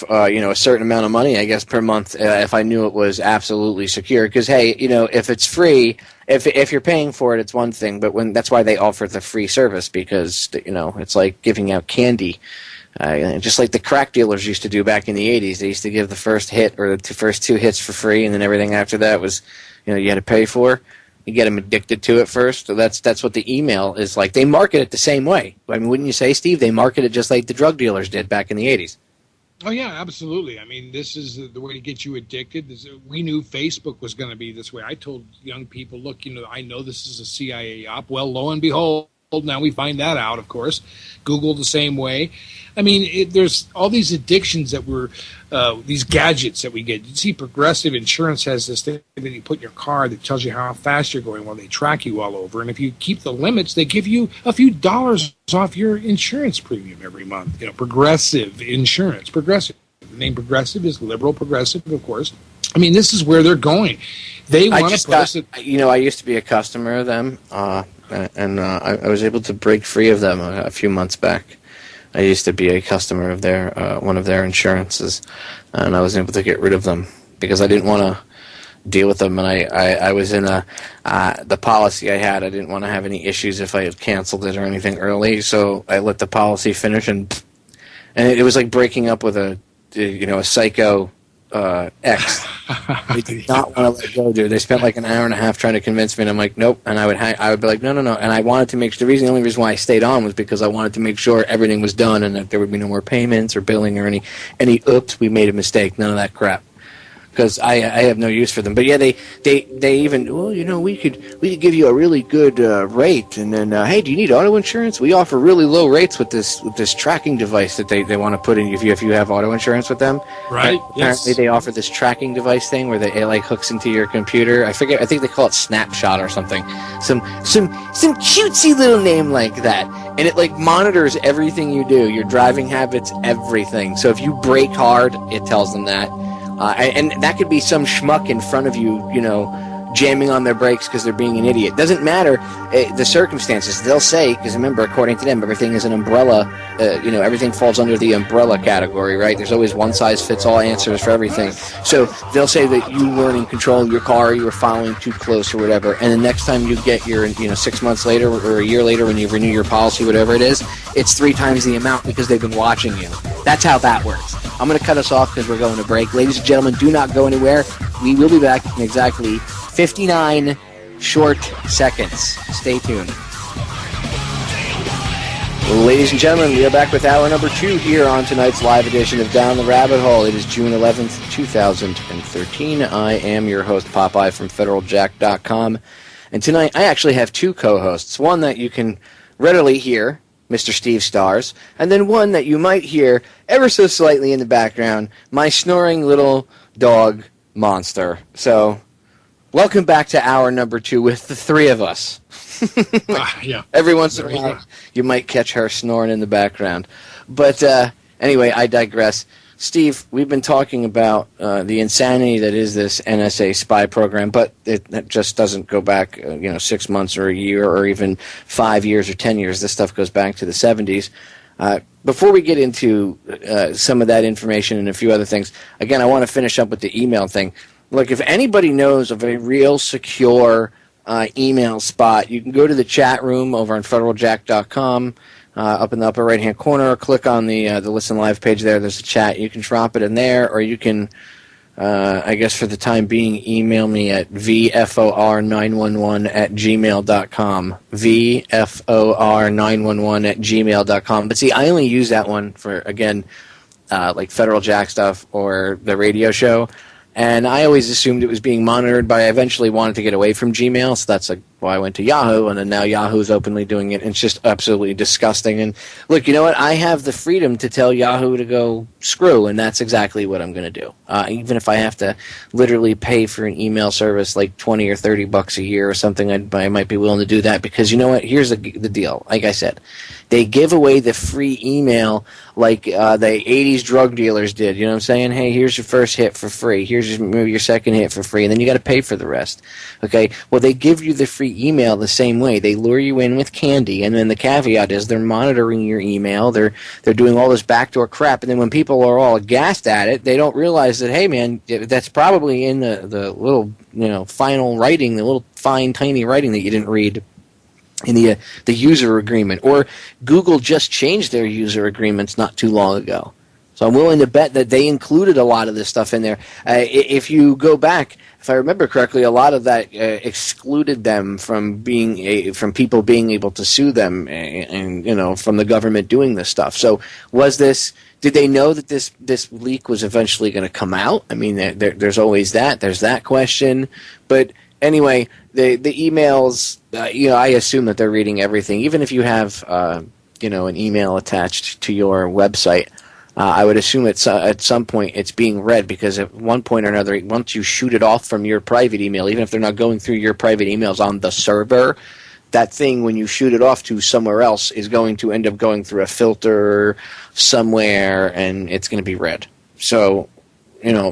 [SPEAKER 6] a certain amount of money, I guess, per month if I knew it was absolutely secure. Because, hey, if it's free, if you're paying for it, it's one thing. But that's why they offer the free service because, it's like giving out candy. Just like the crack dealers used to do back in the 80s. They used to give the first hit or the first 2 hits for free, and then everything after that was, you had to pay for. You get them addicted to it first. So that's what the email is like. They market it the same way. I mean, wouldn't you say, Steve? They market it just like the drug dealers did back in the 80s.
[SPEAKER 7] Oh, yeah, absolutely. I mean, this is the way to get you addicted. We knew Facebook was going to be this way. I told young people, look, I know this is a CIA op. Well, lo and behold, now we find that out, of course. Google the same way. I mean, there's all these addictions that these gadgets that we get. You see, Progressive Insurance has this thing that you put in your car that tells you how fast you're going while they track you all over. And if you keep the limits, they give you a few dollars off your insurance premium every month. Progressive Insurance. Progressive. The name Progressive is liberal progressive, of course. I mean, this is where they're going. They want to put us at...
[SPEAKER 6] I used to be a customer of them, and I was able to break free of them a few months back. I used to be a customer of their one of their insurances, and I was able to get rid of them because I didn't want to deal with them. And I was in the policy I had. I didn't want to have any issues if I had canceled it or anything early, so I let the policy finish, and it was like breaking up with a psycho ex. They did not want to let go, dude. They spent like an hour and a half trying to convince me, and I'm like, nope. And I would be like, no. And I wanted to make sure. The only reason why I stayed on was because I wanted to make sure everything was done and that there would be no more payments or billing or any oops, we made a mistake. None of that crap. because I have no use for them. But yeah, they even, well, you know, we could give you a really good rate, and then hey, do you need auto insurance? We offer really low rates with this tracking device that they want to put in if you have auto insurance with them.
[SPEAKER 7] Right.
[SPEAKER 6] And apparently they offer this tracking device thing where it like hooks into your computer. I think they call it Snapshot or something. Some cutesy little name like that, and it like monitors everything you do, your driving habits, everything. So if you brake hard, it tells them that. And that could be some schmuck in front of you, you know, jamming on their brakes because they're being an idiot. Doesn't matter the circumstances. They'll say, because remember, according to them, everything is an umbrella. You know, everything falls under the umbrella category, right? There's always one-size-fits-all answers for everything. So they'll say that you weren't in control of your car, you were following too close or whatever, and the next time you get your, you know, 6 months later or a year later when you renew your policy, whatever it is, it's 3 times the amount because they've been watching you. That's how that works. I'm going to cut us off because we're going to break. Ladies and gentlemen, do not go anywhere. We will be back in exactly 59 short seconds. Stay tuned. Ladies and gentlemen, we are back with hour number 2 here on tonight's live edition of Down the Rabbit Hole. It is June 11th, 2013. I am your host, Popeye from FederalJack.com. And tonight I actually have 2 co-hosts. One that you can readily hear, Mr. Steve Stars, and then one that you might hear ever so slightly in the background, my snoring little dog, Monster. So, welcome back to hour number 2 with the 3 of us.
[SPEAKER 7] Yeah.
[SPEAKER 6] Every once in a while, you might catch her snoring in the background. But anyway, I digress. Steve, we've been talking about the insanity that is this NSA spy program, but it just doesn't go back 6 months or a year or even 5 years or 10 years. This stuff goes back to the 70s. Before we get into some of that information and a few other things, again, I want to finish up with the email thing. Look, if anybody knows of a real secure email spot, you can go to the chat room over on FederalJack.com. Up in the upper right-hand corner, click on the Listen Live page there. There's a chat. You can drop it in there, or you can, I guess for the time being, email me at vfor911@gmail.com. vfor911@gmail.com. But see, I only use that one for, again, like Federal Jack stuff or the radio show. And I always assumed it was being monitored, but I eventually wanted to get away from Gmail, so that's why I went to Yahoo, and then now Yahoo's openly doing it, and it's just absolutely disgusting. And look, you know what? I have the freedom to tell Yahoo to go screw, and that's exactly what I'm going to do. Even if I have to literally pay for an email service like $20 or $30 a year or something, I might be willing to do that, because you know what? Here's the deal. Like I said, they give away the free email like the 80s drug dealers did. You know what I'm saying? Hey, here's your first hit for free. Here's maybe your second hit for free, and then you got to pay for the rest. Okay? Well, they give you the free email the same way. They lure you in with candy, and then the caveat is they're monitoring your email. They're doing all this backdoor crap, and then when people are all aghast at it, they don't realize that, hey, man, that's probably in the little, final writing, the little fine, tiny writing that you didn't read in the user agreement. Or Google just changed their user agreements not too long ago. So I'm willing to bet that they included a lot of this stuff in there. If you go back, if I remember correctly, a lot of that excluded them from from people being able to sue them, and from the government doing this stuff. So did they know that this leak was eventually going to come out? I mean, there's always that. There's that question. But anyway, the emails, I assume that they're reading everything. Even if you have, an email attached to your website, I would assume at some point it's being read, because at one point or another, once you shoot it off from your private email, even if they're not going through your private emails on the server, that thing, when you shoot it off to somewhere else, is going to end up going through a filter somewhere, and it's going to be read. So,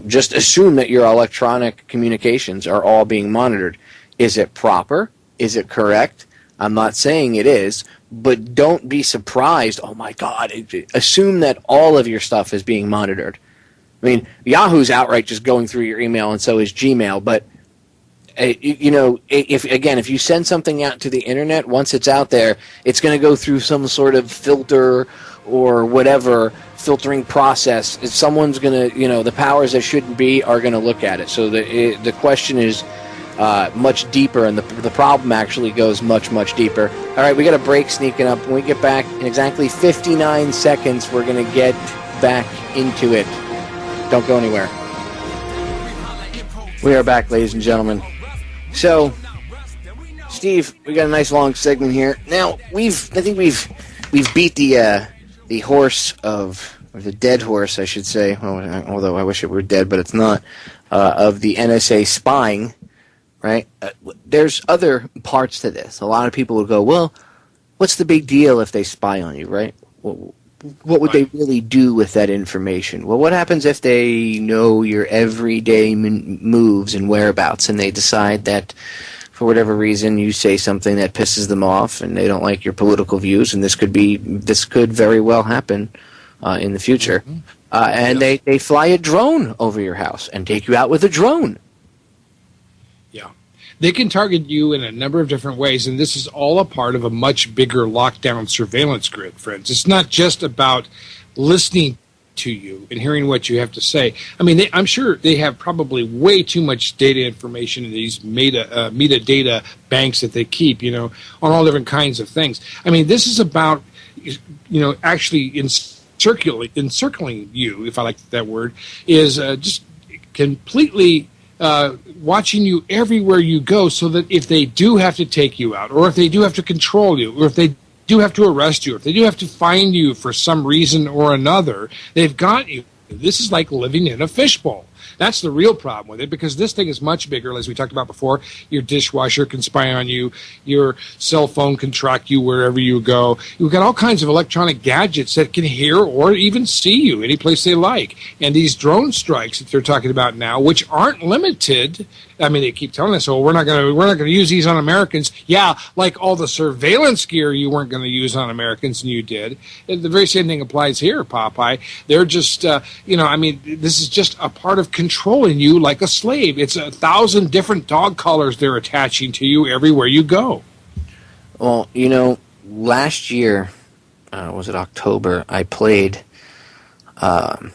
[SPEAKER 6] just assume that your electronic communications are all being monitored. Is it proper? Is it correct? I'm not saying it is, but don't be surprised. Oh my God! Assume that all of your stuff is being monitored. I mean, Yahoo's outright just going through your email, and so is Gmail. But if you send something out to the internet, once it's out there, it's going to go through some sort of filter or whatever filtering process. If someone's going to, the powers that shouldn't be are going to look at it. So the question is much deeper, and the problem actually goes much, much deeper. All right, we got a break sneaking up. When we get back in exactly 59 seconds, we're going to get back into it. Don't go anywhere. We are back, ladies and gentlemen. So, Steve, we got a nice long segment here. Now, I think we've beat the horse of, or the dead horse, I should say. Well, although I wish it were dead, but it's not. Of the NSA spying, right? There's other parts to this. A lot of people will go, well, what's the big deal if they spy on you, right? What would they really do with that information? Well, what happens if they know your everyday moves and whereabouts, and they decide that for whatever reason you say something that pisses them off, and they don't like your political views, and this could very well happen in the future. Mm-hmm. And they fly a drone over your house and take you out with a drone.
[SPEAKER 7] Yeah. They can target you in a number of different ways, and this is all a part of a much bigger lockdown surveillance grid, friends. It's not just about listening to you and hearing what you have to say. I mean, I'm sure they have probably way too much data information in these metadata banks that they keep, on all different kinds of things. I mean, this is about, actually encircling you, if I like that word, is just completely watching you everywhere you go, so that if they do have to take you out, or if they do have to control you, or if they do have to arrest you, or if they do have to find you for some reason or another, they've got you. This is like living in a fishbowl. That's the real problem with it, because this thing is much bigger, as we talked about before. Your dishwasher can spy on you. Your cell phone can track you wherever you go. You've got all kinds of electronic gadgets that can hear or even see you any place they like. And these drone strikes that they're talking about now, which aren't limited. I mean, they keep telling us, "Oh, we're not going to use these on Americans." Yeah, like all the surveillance gear you weren't going to use on Americans, and you did. And the very same thing applies here, Popeye. They're just, this is just a part of controlling you like a slave. It's 1,000 different dog collars they're attaching to you everywhere you go.
[SPEAKER 6] Well, last year, was it October? I played. You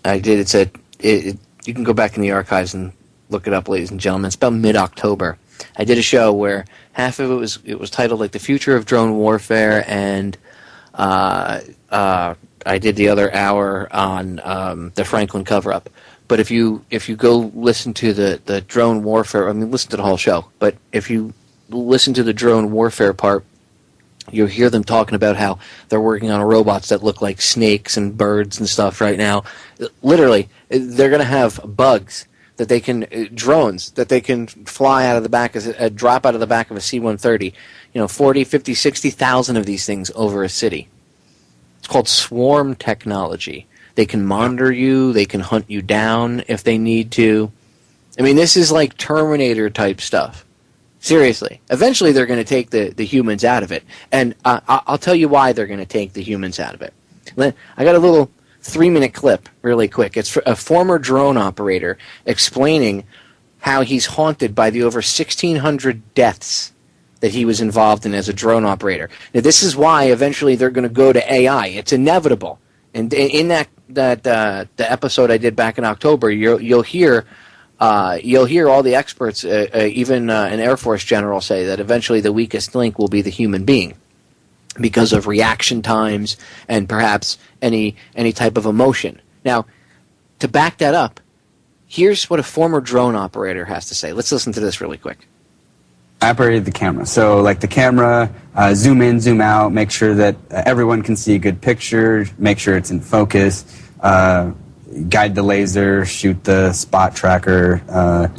[SPEAKER 6] can go back in the archives and look it up, ladies and gentlemen. It's about mid-October. I did a show where half of it was titled like the future of drone warfare, and I did the other hour on the Franklin cover-up. But if you go listen to the drone warfare, listen to the whole show. But if you listen to the drone warfare part, you'll hear them talking about how they're working on robots that look like snakes and birds and stuff right now. Literally, they're going to have bugs that they can, drones that they can fly out of the back, drop out of the back of a C-130. 40, 50, 60,000 of these things over a city. It's called swarm technology. They can monitor you. They can hunt you down if they need to. This is like Terminator type stuff. Seriously. Eventually they're going to take the humans out of it. And I'll tell you why they're going to take the humans out of it. I got a little 3-minute clip really quick. It's a former drone operator explaining how he's haunted by the over 1,600 deaths that he was involved in as a drone operator. Now, this is why eventually they're going to go to AI. It's inevitable. And in that the episode I did back in October, you'll hear all the experts, even an Air Force general, say that eventually the weakest link will be the human being because of reaction times and perhaps any type of emotion. Now, to back that up, here's what a former drone operator has to say. Let's listen to this really quick.
[SPEAKER 1] I operated the camera. So like the camera, zoom in, zoom out, make sure that everyone can see a good picture, make sure it's in focus, guide the laser, shoot the spot tracker.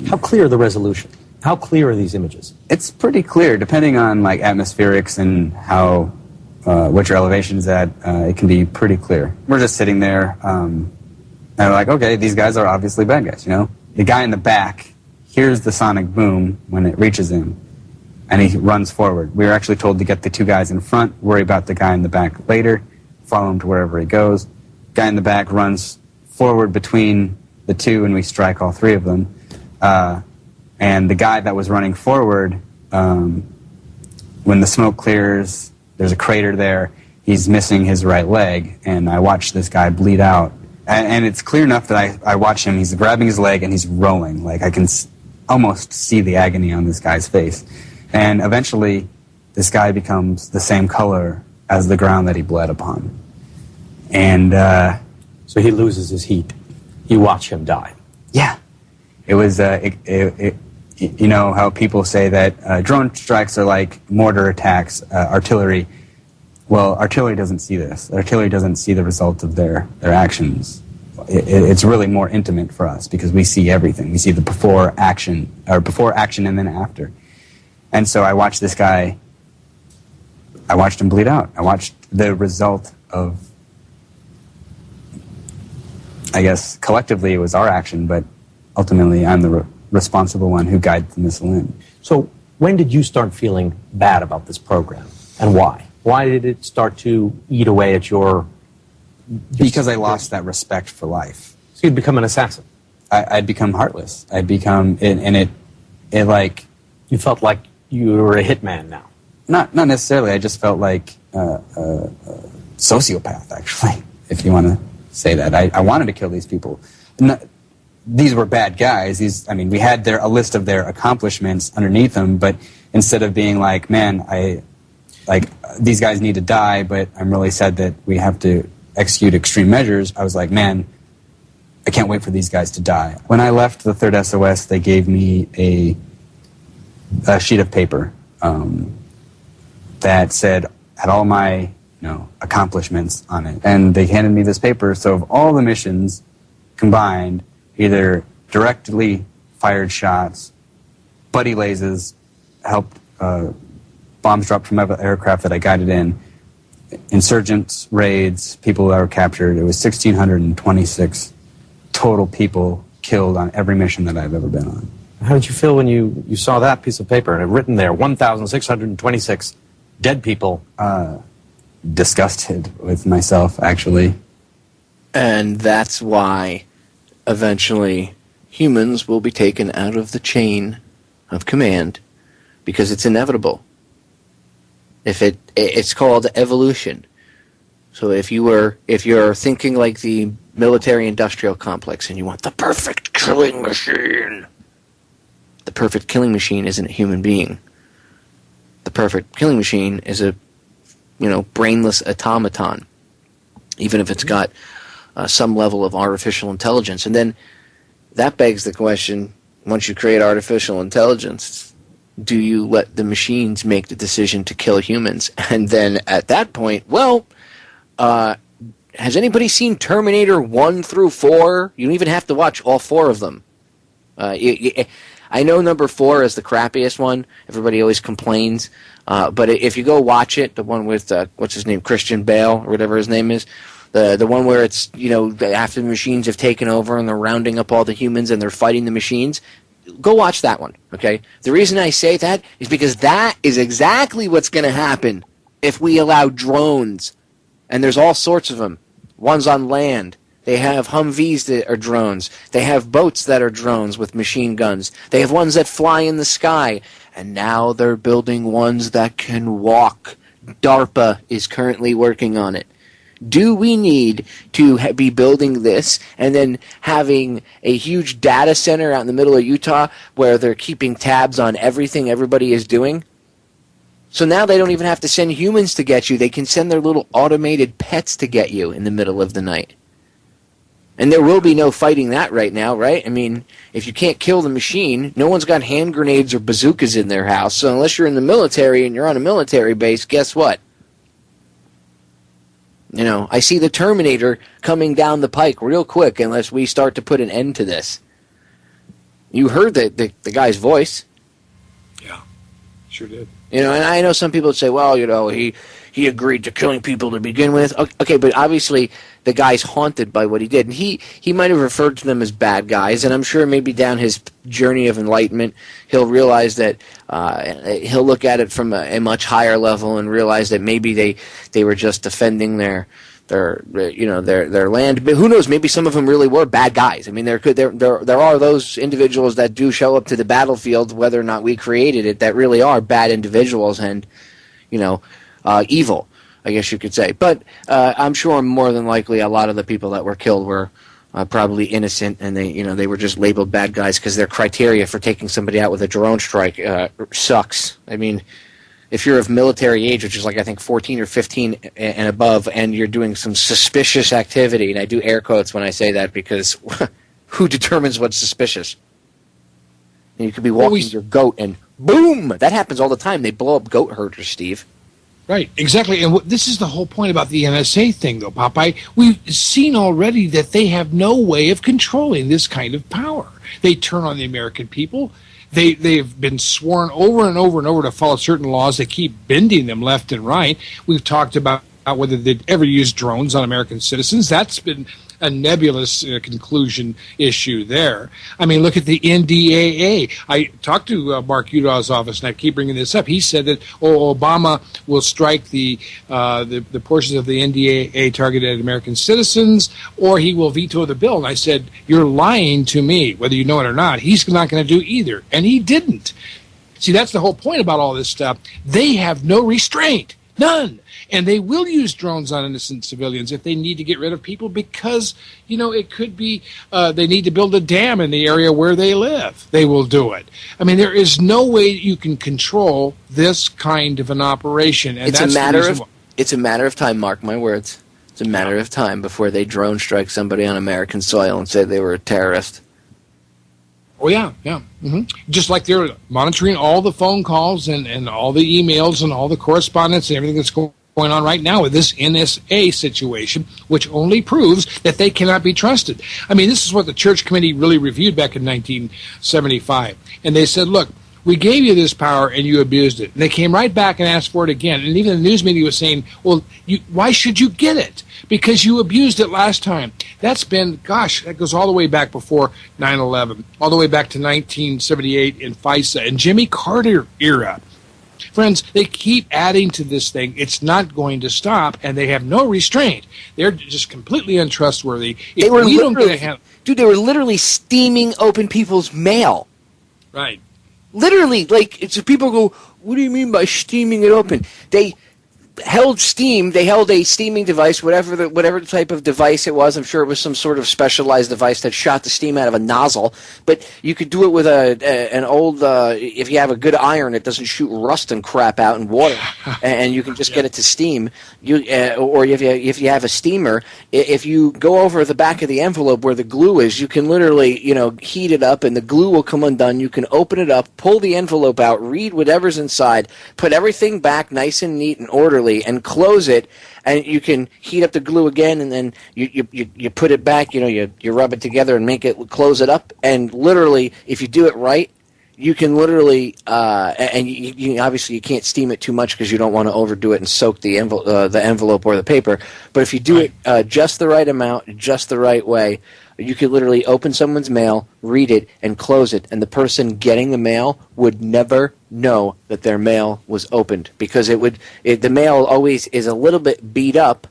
[SPEAKER 8] How clear the resolution? How clear are these images?
[SPEAKER 1] It's pretty clear, depending on like atmospherics and how what your elevation is at. It can be pretty clear. We're just sitting there, and we're like, okay, these guys are obviously bad guys. The guy in the back hears the sonic boom when it reaches him, and he runs forward. We were actually told to get the 2 guys in front, worry about the guy in the back later, follow him to wherever he goes. Guy in the back runs forward between the 2, and we strike all 3 of them. And the guy that was running forward, when the smoke clears, there's a crater there, he's missing his right leg, and I watched this guy bleed out. And it's clear enough that I watch him, he's grabbing his leg, and he's rolling. Like, I can almost see the agony on this guy's face. And eventually, this guy becomes the same color as the ground that he bled upon. And
[SPEAKER 8] so he loses his heat. You watch him die.
[SPEAKER 1] Yeah. It was, you know how people say that drone strikes are like mortar attacks, artillery. Well, artillery doesn't see this. Artillery doesn't see the result of their actions. It's really more intimate for us because we see everything. We see the before action and then after. And so I watched this guy, I watched him bleed out. I watched the result of, I guess, collectively it was our action, but ultimately I'm the responsible one who guided the missile in.
[SPEAKER 8] So when did you start feeling bad about this program, and why? Why did it start to eat away at your...
[SPEAKER 1] Because I lost that respect for life.
[SPEAKER 8] So you'd become an assassin?
[SPEAKER 1] I'd become heartless. I'd become... And it like...
[SPEAKER 8] You felt like you were a hitman now?
[SPEAKER 1] Not necessarily. I just felt like a sociopath, actually, if you want to say that. I wanted to kill these people. These were bad guys. We had a list of their accomplishments underneath them, but instead of being like, man, these guys need to die, but I'm really sad that we have to execute extreme measures, I was like, man, I can't wait for these guys to die. When I left the 3rd SOS, they gave me a sheet of paper that had all my accomplishments on it. And they handed me this paper, so of all the missions combined, either directly fired shots, buddy lasers, helped bombs dropped from aircraft that I guided in, insurgents, raids, people that were captured. It was 1,626 total people killed on every mission that I've ever been on.
[SPEAKER 8] How did you feel when you saw that piece of paper and it written there, 1,626 dead people?
[SPEAKER 1] Disgusted with myself, actually.
[SPEAKER 6] And that's why eventually humans will be taken out of the chain of command, because it's inevitable. It's called evolution. So if you're thinking like the military-industrial complex and you want the perfect killing machine, the perfect killing machine isn't a human being. The perfect killing machine is a brainless automaton, even if it's got some level of artificial intelligence. And then that begs the question, once you create artificial intelligence, do you let the machines make the decision to kill humans? And then at that point, has anybody seen Terminator 1 through 4? You don't even have to watch all 4 of them. I know number 4 is the crappiest one. Everybody always complains. But if you go watch it, the one with, what's his name, Christian Bale, or whatever his name is, the one where it's, after the machines have taken over and they're rounding up all the humans and they're fighting the machines, go watch that one, okay? The reason I say that is because that is exactly what's going to happen if we allow drones. And there's all sorts of them. Ones on land. They have Humvees that are drones. They have boats that are drones with machine guns. They have ones that fly in the sky. And now they're building ones that can walk. DARPA is currently working on it. Do we need to be building this and then having a huge data center out in the middle of Utah where they're keeping tabs on everything everybody is doing? So now they don't even have to send humans to get you. They can send their little automated pets to get you in the middle of the night. And there will be no fighting that right now, right? I mean, if you can't kill the machine, no one's got hand grenades or bazookas in their house. So unless you're in the military and you're on a military base, guess what? I see the Terminator coming down the pike real quick unless we start to put an end to this. You heard the guy's voice.
[SPEAKER 7] Yeah, sure did.
[SPEAKER 6] And I know some people would say, well, he agreed to killing people to begin with. Okay, but obviously the guy's haunted by what he did. And he might have referred to them as bad guys, and I'm sure maybe down his journey of enlightenment, he'll realize that he'll look at it from a much higher level and realize that maybe they were just defending their land. But who knows? Maybe some of them really were bad guys. I mean, there are those individuals that do show up to the battlefield, whether or not we created it, that really are bad individuals and evil, I guess you could say. But I'm sure more than likely a lot of the people that were killed were probably innocent, and they were just labeled bad guys because their criteria for taking somebody out with a drone strike sucks. I mean, if you're of military age, which is like I think 14 or 15 and above, and you're doing some suspicious activity, and I do air quotes when I say that because who determines what's suspicious? And you could be walking your goat and boom! That happens all the time. They blow up goat herders, Steve.
[SPEAKER 7] Right, exactly. And this is the whole point about the NSA thing, though, Popeye. We've seen already that they have no way of controlling this kind of power. They turn on the American people. They've been sworn over and over and over to follow certain laws. They keep bending them left and right. We've talked about whether they'd ever use drones on American citizens. That's been a nebulous conclusion issue there. I mean, look at the NDAA. I talked to Mark Udall's office, and I keep bringing this up. He said that Obama will strike the portions of the NDAA targeted at American citizens, or he will veto the bill. And I said, you're lying to me, whether you know it or not. He's not going to do either. And he didn't. See, that's the whole point about all this stuff. They have no restraint. None. And they will use drones on innocent civilians if they need to get rid of people because, it could be they need to build a dam in the area where they live. They will do it. I mean, there is no way you can control this kind of an operation. And
[SPEAKER 6] it's a matter of time, mark my words. It's a matter of time before they drone strike somebody on American soil and say they were a terrorist.
[SPEAKER 7] Oh, yeah. Mm-hmm. Just like they're monitoring all the phone calls and all the emails and all the correspondence and everything that's going on right now with this NSA situation, which only proves that they cannot be trusted. I mean, this is what the Church Committee really reviewed back in 1975. And they said, look, we gave you this power and you abused it. And they came right back and asked for it again. And even the news media was saying, well, why should you get it? Because you abused it last time. That's been, that goes all the way back before 9/11, all the way back to 1978 in FISA and Jimmy Carter era. Friends, they keep adding to this thing. It's not going to stop, and they have no restraint. They're just completely untrustworthy.
[SPEAKER 6] They were literally steaming open people's mail.
[SPEAKER 7] Right.
[SPEAKER 6] Literally, so people go, what do you mean by steaming it open? They held steam. They held a steaming device, whatever type of device it was. I'm sure it was some sort of specialized device that shot the steam out of a nozzle. But you could do it with an old, if you have a good iron, it doesn't shoot rust and crap out in water, and you can just get it to steam. Or if you have a steamer, if you go over the back of the envelope where the glue is, you can literally heat it up, and the glue will come undone. You can open it up, pull the envelope out, read whatever's inside, put everything back nice and neat and orderly, and close it, and you can heat up the glue again, and then you put it back, you rub it together and close it up, and literally, if you do it right, you can literally, and you obviously you can't steam it too much because you don't want to overdo it and soak the envelope or the paper, but if you do it just the right amount, just the right way, you could literally open someone's mail, read it, and close it, and the person getting the mail would never know that their mail was opened because the mail always is a little bit beat up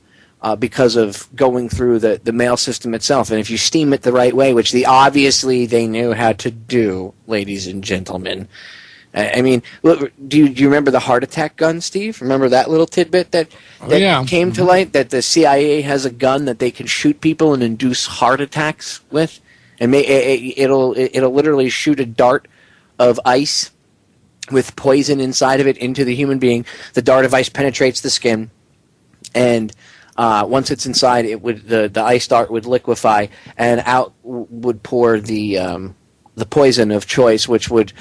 [SPEAKER 6] because of going through the mail system itself. And if you steam it the right way, which obviously they knew how to do, ladies and gentlemen. I mean, look, do you remember the heart attack gun, Steve? Remember that little tidbit that came to light, that the CIA has a gun that they can shoot people and induce heart attacks with, and it'll literally shoot a dart of ice with poison inside of it into the human being. The dart of ice penetrates the skin, and once it's inside, the ice dart would liquefy, and out would pour the poison of choice, which would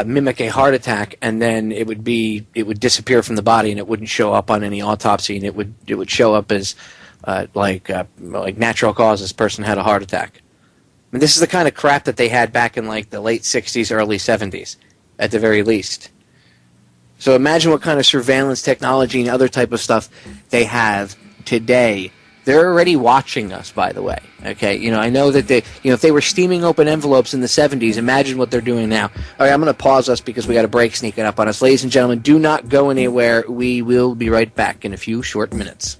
[SPEAKER 6] mimic a heart attack, and then it would disappear from the body, and it wouldn't show up on any autopsy, and it would show up as like natural causes. Person had a heart attack. I mean, this is the kind of crap that they had back in the late 60s, early 70s, at the very least. So imagine what kind of surveillance technology and other type of stuff they have today. They're already watching us, by the way. Okay, I know that if they were steaming open envelopes in the 70s, imagine what they're doing now. All right, I'm going to pause us because we got a break sneaking up on us. Ladies and gentlemen, do not go anywhere. We will be right back in a few short minutes.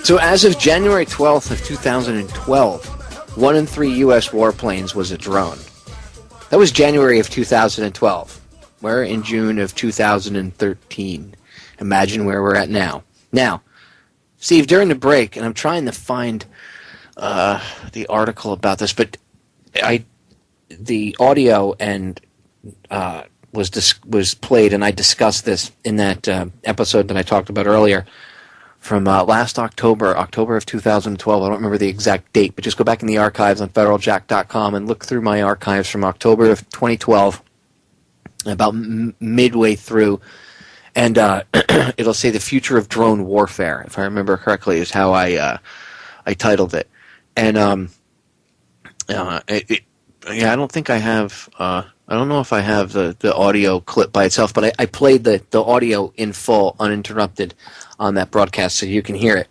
[SPEAKER 6] So as of January 12th of 2012, 1 in 3 U.S. warplanes was a drone. That was January of 2012. We're in June of 2013. Imagine where we're at now. Now, Steve, during the break, and I'm trying to find the article about this, but the audio and was played, and I discussed this in that episode that I talked about earlier, from last October of 2012. I don't remember the exact date, but just go back in the archives on federaljack.com and look through my archives from October of 2012, about midway through, and it'll say the future of drone warfare, if I remember correctly, is how I titled it. And I don't think I have. I don't know if I have the audio clip by itself, but I played the audio in full, uninterrupted, on that broadcast, so you can hear it.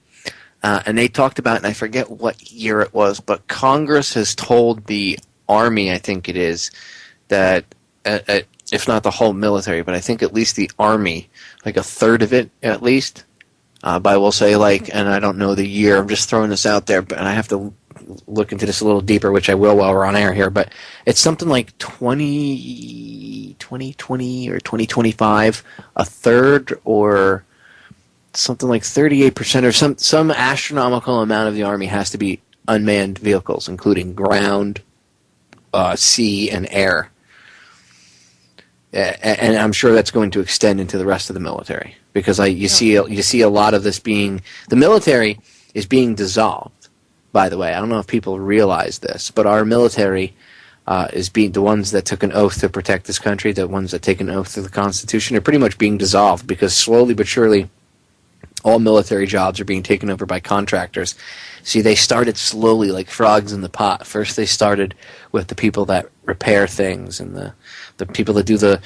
[SPEAKER 6] And they talked about, and I forget what year it was, but Congress has told the Army, I think it is, that if not the whole military, but I think at least the Army, like a third of it at least, but I will say, and I don't know the year, I'm just throwing this out there, but I have to look into this a little deeper, which I will while we're on air here, but it's something like 2020 or 2025, a third, or something like 38%, or some astronomical amount of the Army has to be unmanned vehicles, including ground, sea, and air. And I'm sure that's going to extend into the rest of the military, because you see a lot of this being, the military is being dissolved. By the way, I don't know if people realize this, but our military is being, the ones that took an oath to protect this country, the ones that take an oath to the Constitution, are pretty much being dissolved, because slowly but surely all military jobs are being taken over by contractors. See, they started slowly, like frogs in the pot. First they started with the people that repair things, and the people that do the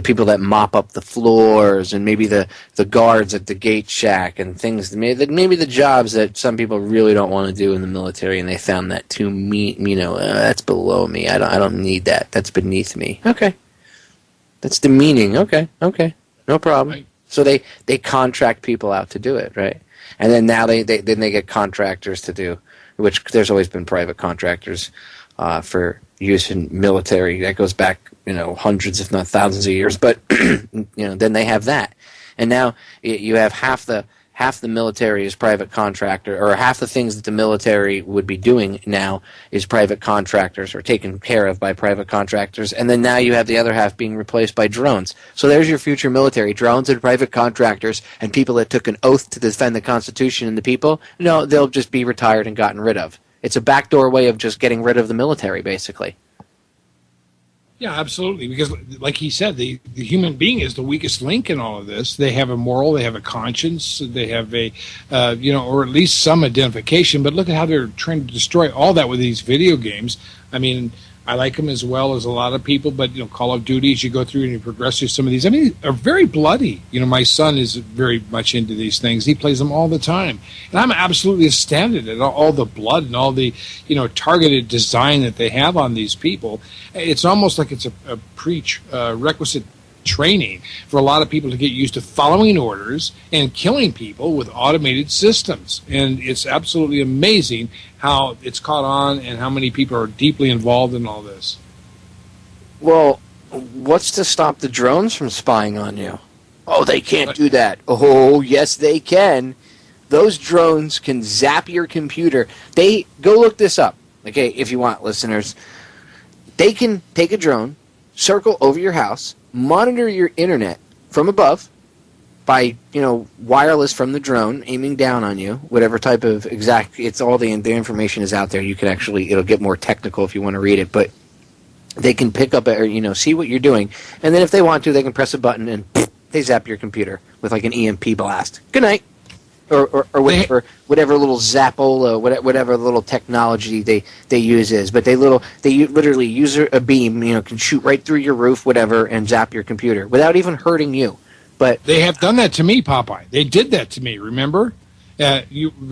[SPEAKER 6] people that mop up the floors, and maybe the guards at the gate shack, and things, maybe the jobs that some people really don't want to do in the military, and they found that too that's below me. I don't need that. That's beneath me. Okay. That's demeaning. Okay. No problem.
[SPEAKER 7] Right.
[SPEAKER 6] So they contract people out to do it, right? And then now they get contractors to do, which there's always been private contractors for use in military. That goes back, hundreds, if not thousands of years. But then they have that, and now you have half the military is private contractor, or half the things that the military would be doing now is private contractors, or taken care of by private contractors. And then now you have the other half being replaced by drones. So there's your future military: drones and private contractors, and people that took an oath to defend the Constitution and the people. No, they'll just be retired and gotten rid of. It's a backdoor way of just getting rid of the military, basically.
[SPEAKER 7] Yeah, absolutely. Because, like he said, the human being is the weakest link in all of this. They have a moral, they have a conscience, they have a, or at least some identification. But look at how they're trying to destroy all that with these video games. I mean, I like them as well as a lot of people, but Call of Duty, as you go through and you progress through some of these, are very bloody. My son is very much into these things. He plays them all the time, and I'm absolutely astounded at all the blood and all the targeted design that they have on these people. It's almost like it's a prerequisite training for a lot of people to get used to following orders and killing people with automated systems. And it's absolutely amazing how it's caught on and how many people are deeply involved in all this.
[SPEAKER 6] Well, what's to stop the drones from spying on you? Oh, they can't do that. Oh, yes, they can. Those drones can zap your computer. Go look this up, okay, if you want, listeners. They can take a drone, circle over your house, monitor your internet from above by, wireless from the drone, aiming down on you, whatever type of it's all the information is out there. You can actually, it'll get more technical if you want to read it, but they can pick up, see what you're doing, and then if they want to, they can press a button and they zap your computer with like an EMP blast. Good night. Or whatever little Zappola, whatever little technology they use is, but they literally use a beam, can shoot right through your roof, whatever, and zap your computer without even hurting you. But
[SPEAKER 7] they have done that to me, Popeye. They did that to me. Remember, a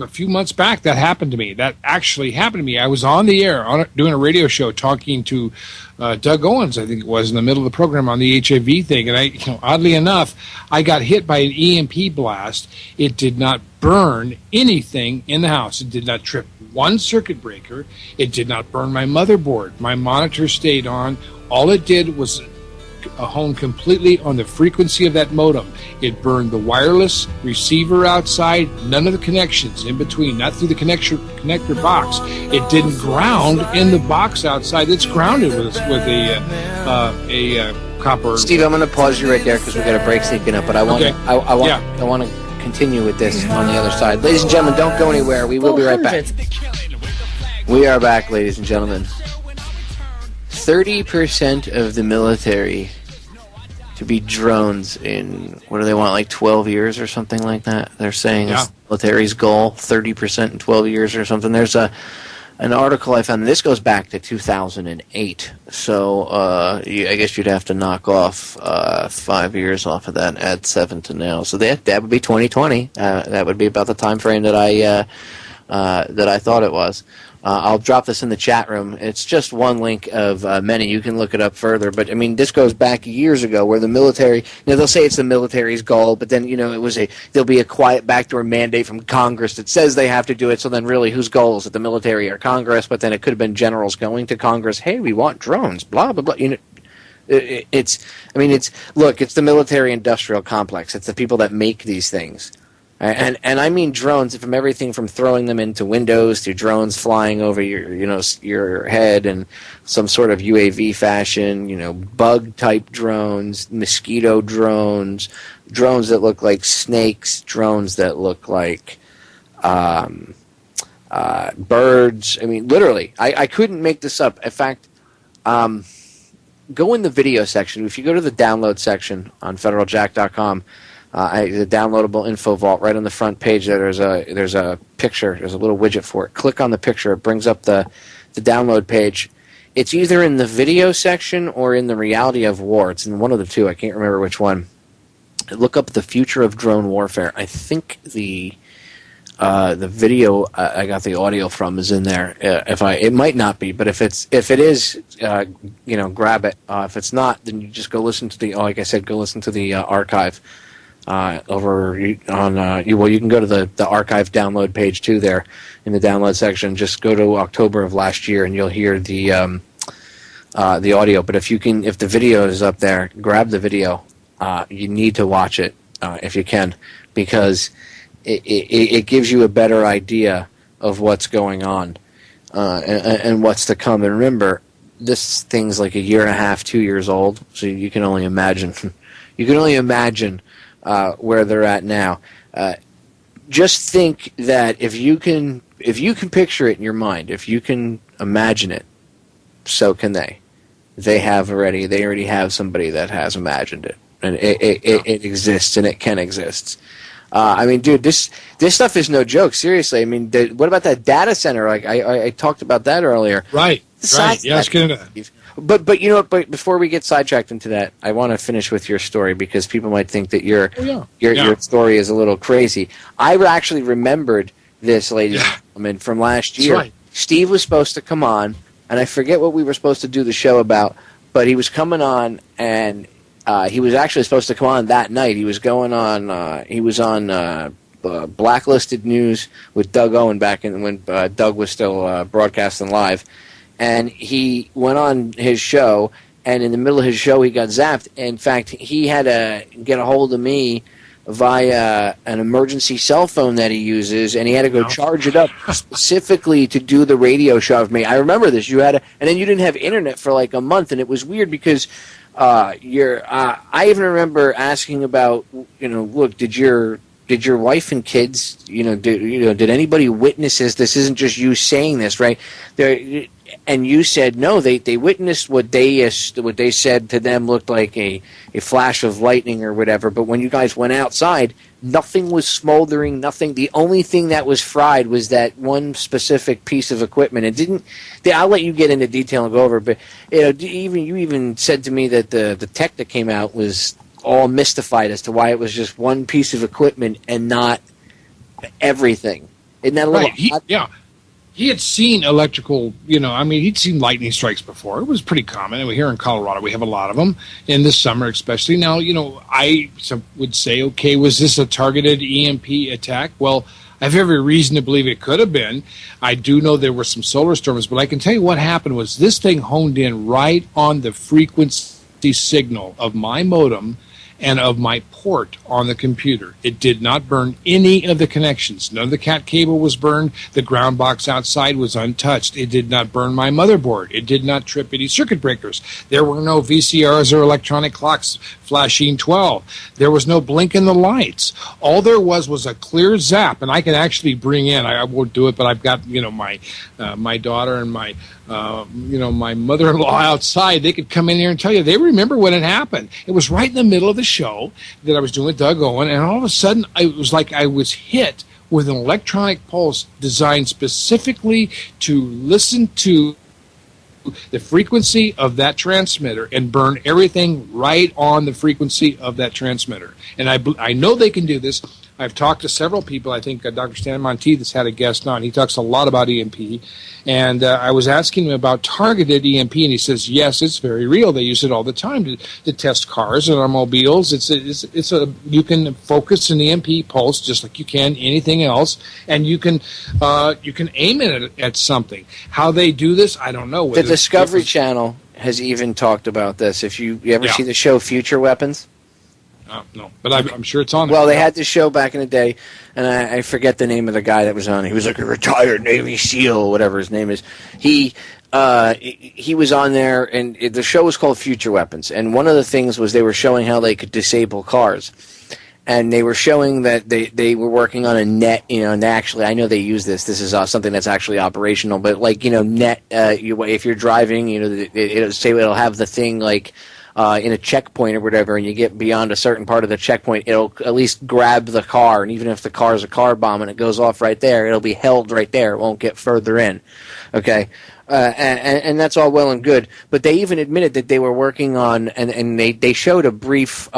[SPEAKER 7] few months back, that happened to me. That actually happened to me. I was on the air doing a radio show talking to Doug Owens, I think it was, in the middle of the program on the HIV thing, and oddly enough, I got hit by an EMP blast. It did not burn anything in the house. It did not trip one circuit breaker. It did not burn my motherboard. My monitor stayed on. All it did was hone completely on the frequency of that modem. It burned the wireless receiver outside, none of the connections in between, not through the connector box. It didn't ground in the box outside. It's grounded with a copper.
[SPEAKER 6] Steve, I'm going to pause you right there because we got a break sneaking up. But I want to continue with this on the other side. Ladies and gentlemen, don't go anywhere. We will be right back. We are back, ladies and gentlemen. 30% of the military to be drones in, what do they want, like 12 years or something like that? They're saying it's the military's goal, 30% in 12 years or something. There's an article I found, and this goes back to 2008. So I guess you'd have to knock off 5 years off of that, add 7 to now. So that would be 2020. That would be about the time frame that I thought it was. I'll drop this in the chat room. It's just one link of many. You can look it up further. But, I mean, this goes back years ago where the military, they'll say it's the military's goal, but then, there'll be a quiet backdoor mandate from Congress that says they have to do it. So then really whose goal is it, the military or Congress? But then it could have been generals going to Congress, hey, we want drones, blah, blah, blah. It's the military-industrial complex. It's the people that make these things. And I mean drones from everything from throwing them into windows to drones flying over your head in some sort of UAV fashion, bug type drones, mosquito drones, drones that look like snakes, drones that look like birds. I mean, literally, I couldn't make this up. In fact, go in the video section. If you go to the download section on federaljack.com, the downloadable info vault, right on the front page there's a picture, there's a little widget for it. Click on the picture, it brings up the download page. It's either in the video section or in the reality of war. It's in one of the two, I can't remember which one. Look up the future of drone warfare. I think the video I got the audio from is in there. It might not be, but if it is, grab it. If it's not, then you just go listen to go listen to the archive. You can go to the archive download page too there in the download section. Just go to October of last year and you'll hear the audio. But if the video is up there, grab the video. You need to watch it if you can, because it gives you a better idea of what's going on and what's to come. And remember, this thing's like a year and a half, 2 years old, so you can only imagine. You can only imagine where they're at now. Just think that if you can picture it in your mind, if you can imagine it, so can they. They already have somebody that has imagined it, and it exists, and it can exist. I mean, dude, this stuff is no joke. Seriously, I mean, what about that data center? Like I talked about that earlier.
[SPEAKER 7] Right. Yeah, let's get into that.
[SPEAKER 6] But you know what? But before we get sidetracked into that, I want to finish with your story because people might think that your story is a little crazy. I actually remembered this, ladies and gentlemen, from last year.
[SPEAKER 7] Right.
[SPEAKER 6] Steve was supposed to come on, and I forget what we were supposed to do the show about, but he was coming on, and he was actually supposed to come on that night. He was going on. He was on Blacklisted News with Doug Owen back when Doug was still broadcasting live. And he went on his show, and in the middle of his show, he got zapped. In fact, he had to get a hold of me via an emergency cell phone that he uses, and he had to go charge it up specifically to do the radio show with me. I remember this. And then you didn't have internet for like a month, and it was weird because I even remember asking about, look, did your wife and kids, did anybody witness this? This isn't just you saying this, right? And you said no. They witnessed what they said to them looked like a flash of lightning or whatever. But when you guys went outside, nothing was smoldering. Nothing. The only thing that was fried was that one specific piece of equipment. It didn't. I'll let you get into detail and go over. But you even said to me that the tech that came out was all mystified as to why it was just one piece of equipment and not everything. Isn't that a little
[SPEAKER 7] odd? He had seen electrical, he'd seen lightning strikes before. It was pretty common. And here in Colorado, we have a lot of them in the summer especially. Now, I would say, okay, was this a targeted EMP attack? Well, I have every reason to believe it could have been. I do know there were some solar storms, but I can tell you what happened was this thing honed in right on the frequency signal of my modem, and of my port on the computer. It did not burn any of the connections. None of the cat cable was burned. The ground box outside was untouched. It did not burn my motherboard. It did not trip any circuit breakers. There were no VCRs or electronic clocks flashing 12. There was no blink in the lights. All there was a clear zap, and I can actually bring in, I won't do it, but I've got, my daughter and my my mother-in-law outside. They could come in here and tell you they remember when it happened. It was right in the middle of the show that I was doing with Doug Owen, and all of a sudden it was like I was hit with an electronic pulse designed specifically to listen to the frequency of that transmitter and burn everything right on the frequency of that transmitter. And I know they can do this. I've talked to several people. I think Dr. Stan Monteith has had a guest on. He talks a lot about EMP. And I was asking him about targeted EMP, and he says, yes, it's very real. They use it all the time to test cars and automobiles. You can focus an EMP pulse just like you can anything else, and you can aim it at something. How they do this, I don't know.
[SPEAKER 6] The Discovery Channel has even talked about this. If you ever see the show Future Weapons?
[SPEAKER 7] No, but I'm sure it's on there.
[SPEAKER 6] Well, they had this show back in the day, and I forget the name of the guy that was on it. He was like a retired Navy SEAL, whatever his name is. He was on there, and the show was called Future Weapons. And one of the things was they were showing how they could disable cars. And they were showing that they were working on a net, and actually, I know they use this. This is something that's actually operational, but net, if you're driving, it'll have the thing in a checkpoint or whatever, and you get beyond a certain part of the checkpoint, it'll at least grab the car, and even if the car is a car bomb and it goes off right there, it'll be held right there. It won't get further in. Okay? And that's all well and good. But they even admitted that they were working on, and they showed a brief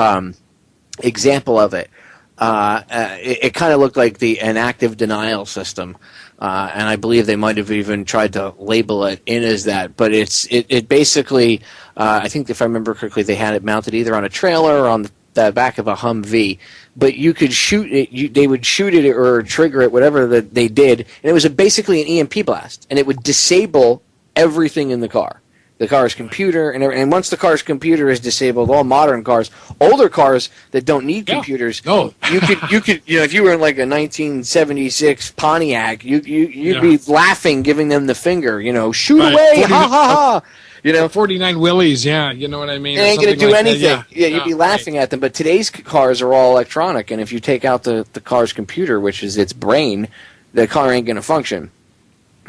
[SPEAKER 6] example of it. It kind of looked like an active denial system. And I believe they might have even tried to label it in as that. But it basically, I think if I remember correctly, they had it mounted either on a trailer or on the back of a Humvee. But you could shoot it, they would shoot it or trigger it, whatever that they did. And it was basically an EMP blast. And it would disable everything in the car. The car's computer, and once the car's computer is disabled, all modern cars, older cars that don't need computers, you could, if you were in like a 1976 Pontiac, you'd be laughing, giving them the finger, shoot away, ha ha ha,
[SPEAKER 7] 49 Willies, you know what I mean?
[SPEAKER 6] They ain't gonna do anything. You'd be laughing at them. But today's cars are all electronic, and if you take out the car's computer, which is its brain, the car ain't gonna function.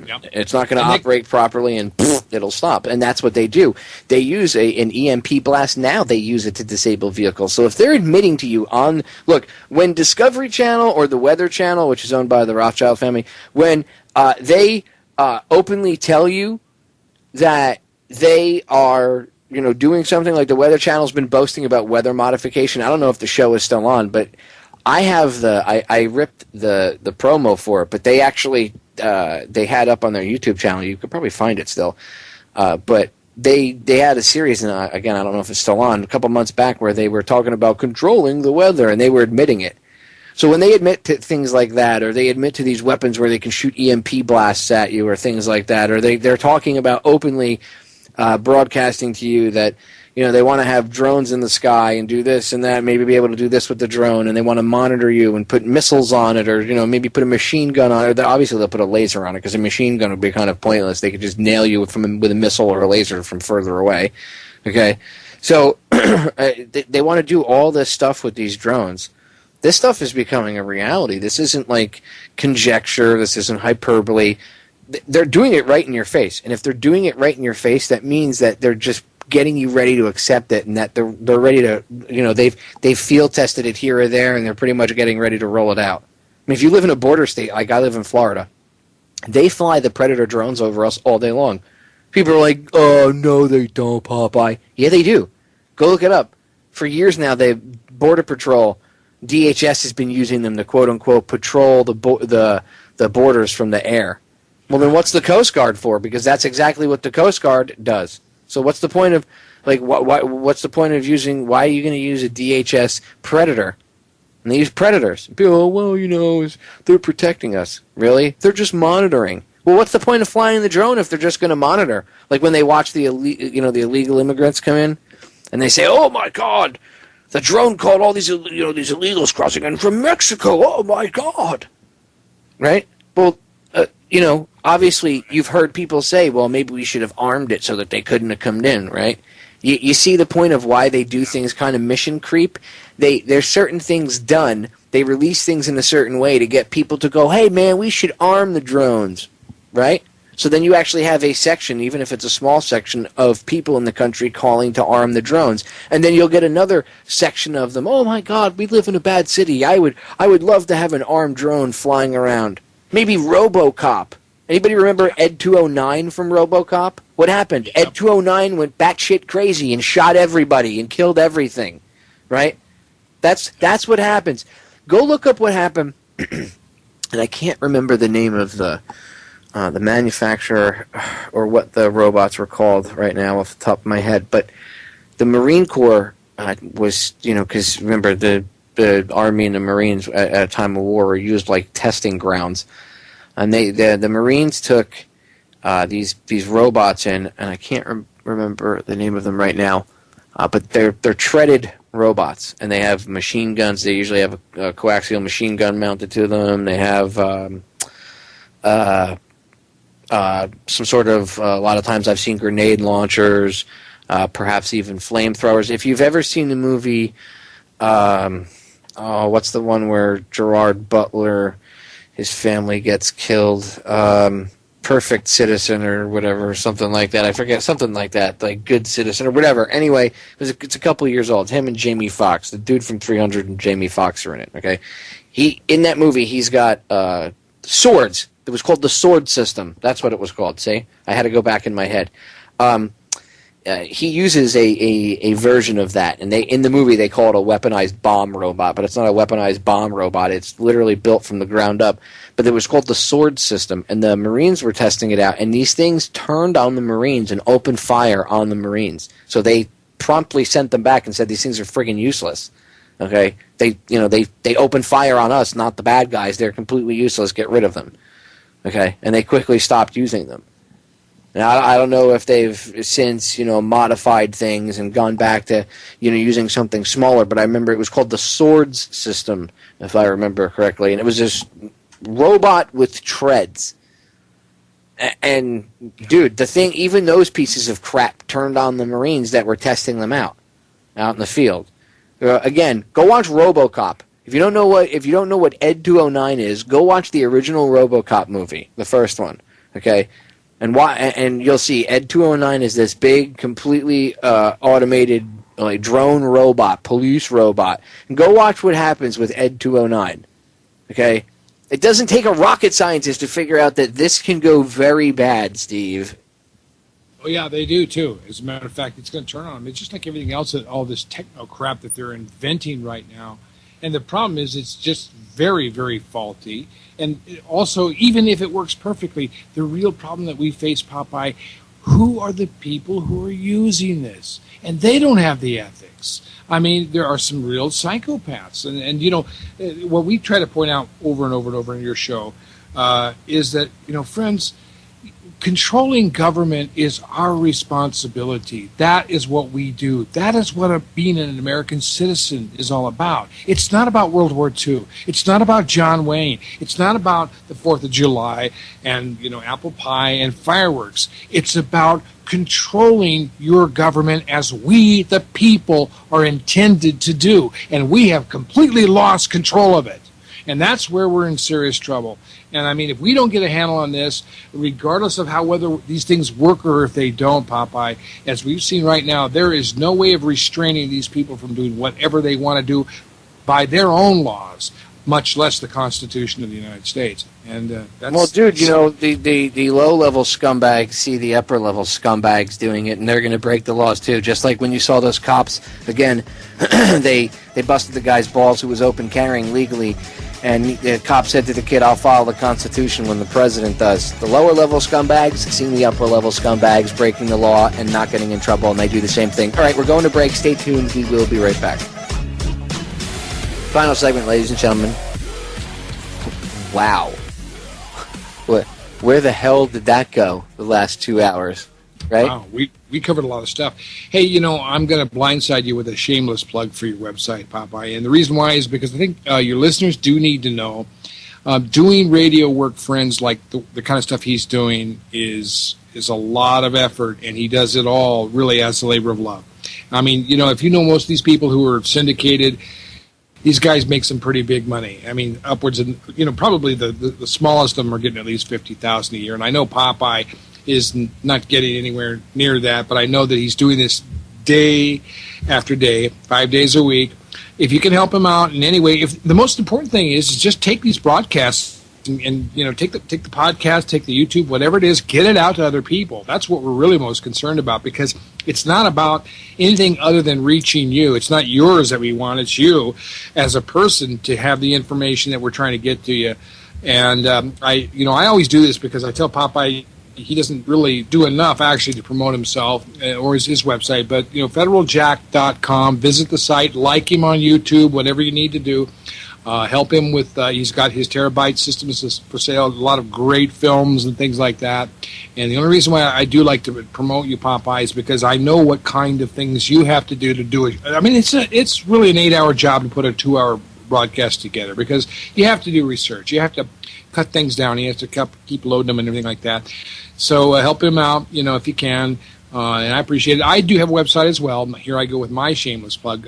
[SPEAKER 6] Yep. It's not going to operate properly, and it'll stop. And that's what they do. They use an EMP blast now. They use it to disable vehicles. So if they're admitting to you when Discovery Channel or the Weather Channel, which is owned by the Rothschild family, when they openly tell you that they are doing something, like the Weather Channel's been boasting about weather modification. I don't know if the show is still on, but I have I ripped the promo for it, but they actually they had up on their YouTube channel. You could probably find it still, but they had a series, and again, I don't know if it's still on, a couple months back, where they were talking about controlling the weather, and they were admitting it. So when they admit to things like that, or they admit to these weapons where they can shoot EMP blasts at you, or things like that, or they're talking about openly broadcasting to you that they want to have drones in the sky and do this and that, maybe be able to do this with the drone, and they want to monitor you and put missiles on it, or maybe put a machine gun on it. Obviously, they'll put a laser on it because a machine gun would be kind of pointless. They could just nail you with a missile or a laser from further away. Okay, so they want to do all this stuff with these drones. This stuff is becoming a reality. This isn't like conjecture. This isn't hyperbole. They're doing it right in your face, and if they're doing it right in your face, that means that they're just getting you ready to accept it, and that they're ready to, they've field tested it here or there, and they're pretty much getting ready to roll it out. I mean, if you live in a border state, like I live in Florida, they fly the Predator drones over us all day long. People are like, oh, no, they don't, Popeye. Yeah, they do. Go look it up. For years now, Border Patrol, DHS has been using them to quote-unquote patrol the borders from the air. Well, then what's the Coast Guard for? Because that's exactly what the Coast Guard does. So what's the point of, what's the point of using, why are you going to use a DHS Predator? And they use Predators. People, they're protecting us. Really? They're just monitoring. Well, what's the point of flying the drone if they're just going to monitor? Like when they watch the illegal immigrants come in, and they say, oh my God, the drone caught all these these illegals crossing in from Mexico. Oh my God! Right? Well, obviously you've heard people say, well, maybe we should have armed it so that they couldn't have come in, right? You see the point of why they do things kind of mission creep? There's certain things done. They release things in a certain way to get people to go, hey, man, we should arm the drones, right? So then you actually have a section, even if it's a small section, of people in the country calling to arm the drones. And then you'll get another section of them, oh, my God, we live in a bad city. I would love to have an armed drone flying around. Maybe RoboCop. Anybody remember Ed 209 from RoboCop? What happened? Ed 209 went batshit crazy and shot everybody and killed everything, right? That's what happens. Go look up what happened, and I can't remember the name of the manufacturer or what the robots were called right now off the top of my head, but the Marine Corps was, because remember the Army and the Marines at a time of war were used like testing grounds. And the Marines took these robots in, and I can't remember the name of them right now, but they're treaded robots, and they have machine guns. They usually have a coaxial machine gun mounted to them. They have some sort of, a lot of times I've seen grenade launchers, perhaps even flamethrowers. If you've ever seen the movie, what's the one where Gerard Butler, his family gets killed, Perfect Citizen or whatever, something like that. I forget, something like that, like Good Citizen or whatever. Anyway, it's a couple of years old. It's him and Jamie Foxx, the dude from 300 and Jamie Foxx are in it, okay? In that movie, he's got swords. It was called the Sword System. That's what it was called, see? I had to go back in my head. He uses a version of that, and in the movie they call it a weaponized bomb robot, but it's not a weaponized bomb robot. It's literally built from the ground up. But it was called the Sword System, and the Marines were testing it out, and these things turned on the Marines and opened fire on the Marines. So they promptly sent them back and said these things are friggin' useless. Okay, they opened fire on us, not the bad guys. They're completely useless. Get rid of them. Okay, and they quickly stopped using them. Now, I don't know if they've since, modified things and gone back to, using something smaller, but I remember it was called the Swords System, if I remember correctly, and it was this robot with treads. And, dude, the thing, even those pieces of crap turned on the Marines that were testing them out in the field. Again, go watch RoboCop. If you don't know what Ed 209 is, go watch the original RoboCop movie, the first one, okay? And you'll see Ed 209 is this big, completely automated drone robot, police robot. And go watch what happens with Ed 209. Okay? It doesn't take a rocket scientist to figure out that this can go very bad, Steve.
[SPEAKER 7] Oh, yeah, they do, too. As a matter of fact, it's going to turn on them. It's just like everything else, all this techno crap that they're inventing right now. And the problem is it's just very, very faulty. And also, even if it works perfectly, the real problem that we face, Popeye, who are the people who are using this? And they don't have the ethics. I mean, there are some real psychopaths. And what we try to point out over and over and over in your show is that, friends, controlling government is our responsibility. That is what we do. That is what being an American citizen is all about. It's not about World War II. It's not about John Wayne. It's not about the 4th of July and, apple pie and fireworks. It's about controlling your government as we, the people, are intended to do. And we have completely lost control of it. And that's where we're in serious trouble. And I mean, if we don't get a handle on this, regardless of whether these things work or if they don't, Popeye, as we've seen right now, there is no way of restraining these people from doing whatever they want to do by their own laws, much less the Constitution of the United States. And that's...
[SPEAKER 6] Well, dude, the low-level scumbags see the upper-level scumbags doing it, and they're going to break the laws, too. Just like when you saw those cops, again, they busted the guy's balls who was open carrying legally. And the cop said to the kid, I'll follow the Constitution when the president does. The lower-level scumbags seeing the upper-level scumbags breaking the law and not getting in trouble, and they do the same thing. All right, we're going to break. Stay tuned. We will be right back. Final segment, ladies and gentlemen. Wow. Where the hell did that go the last 2 hours? Right?
[SPEAKER 7] Wow, we covered a lot of stuff. Hey, I'm going to blindside you with a shameless plug for your website, Popeye. And the reason why is because I think your listeners do need to know doing radio work, friends, like the kind of stuff he's doing is a lot of effort, and he does it all really as a labor of love. I mean, if you know most of these people who are syndicated, these guys make some pretty big money. I mean, upwards of, probably the smallest of them are getting at least $50,000 a year. And I know Popeye is not getting anywhere near that, but I know that he's doing this day after day, 5 days a week. If you can help him out in any way, if the most important thing is just take these broadcasts and take the podcast, take the YouTube, whatever it is, get it out to other people. That's what we're really most concerned about, because it's not about anything other than reaching you. It's not yours that we want. It's you as a person to have the information that we're trying to get to you. And I always do this because I tell Popeye he doesn't really do enough actually to promote himself or his website. But federaljack.com, visit the site, like him on YouTube, whatever you need to do. Help him with, he's got his terabyte systems for sale, a lot of great films and things like that. And the only reason why I do like to promote you, Popeye, is because I know what kind of things you have to do it. I mean, it's really an 8-hour job to put a 2-hour broadcast together, because you have to do research. You have to cut things down. You have to keep loading them and everything like that. So help him out, if you can. And I appreciate it. I do have a website as well. Here I go with my shameless plug.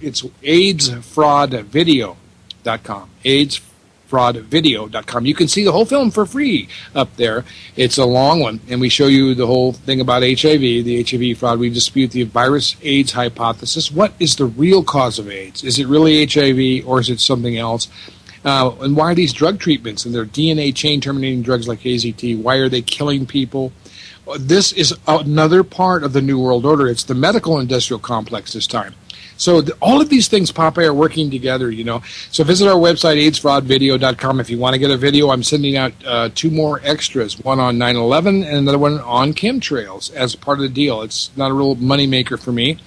[SPEAKER 7] It's AIDSFraudVideo.com. AIDSFraudVideo.com. You can see the whole film for free up there. It's a long one, and we show you the whole thing about HIV, the HIV fraud. We dispute the virus AIDS hypothesis. What is the real cause of AIDS? Is it really HIV, or is it something else? And why are these drug treatments and their DNA chain terminating drugs like AZT, why are they killing people? This is another part of the New World Order. It's the medical industrial complex this time. So all of these things, Popeye, are working together, So visit our website, AIDSFraudVideo.com. If you want to get a video, I'm sending out 2 more extras, one on 9/11 and another one on chemtrails as part of the deal. It's not a real moneymaker for me.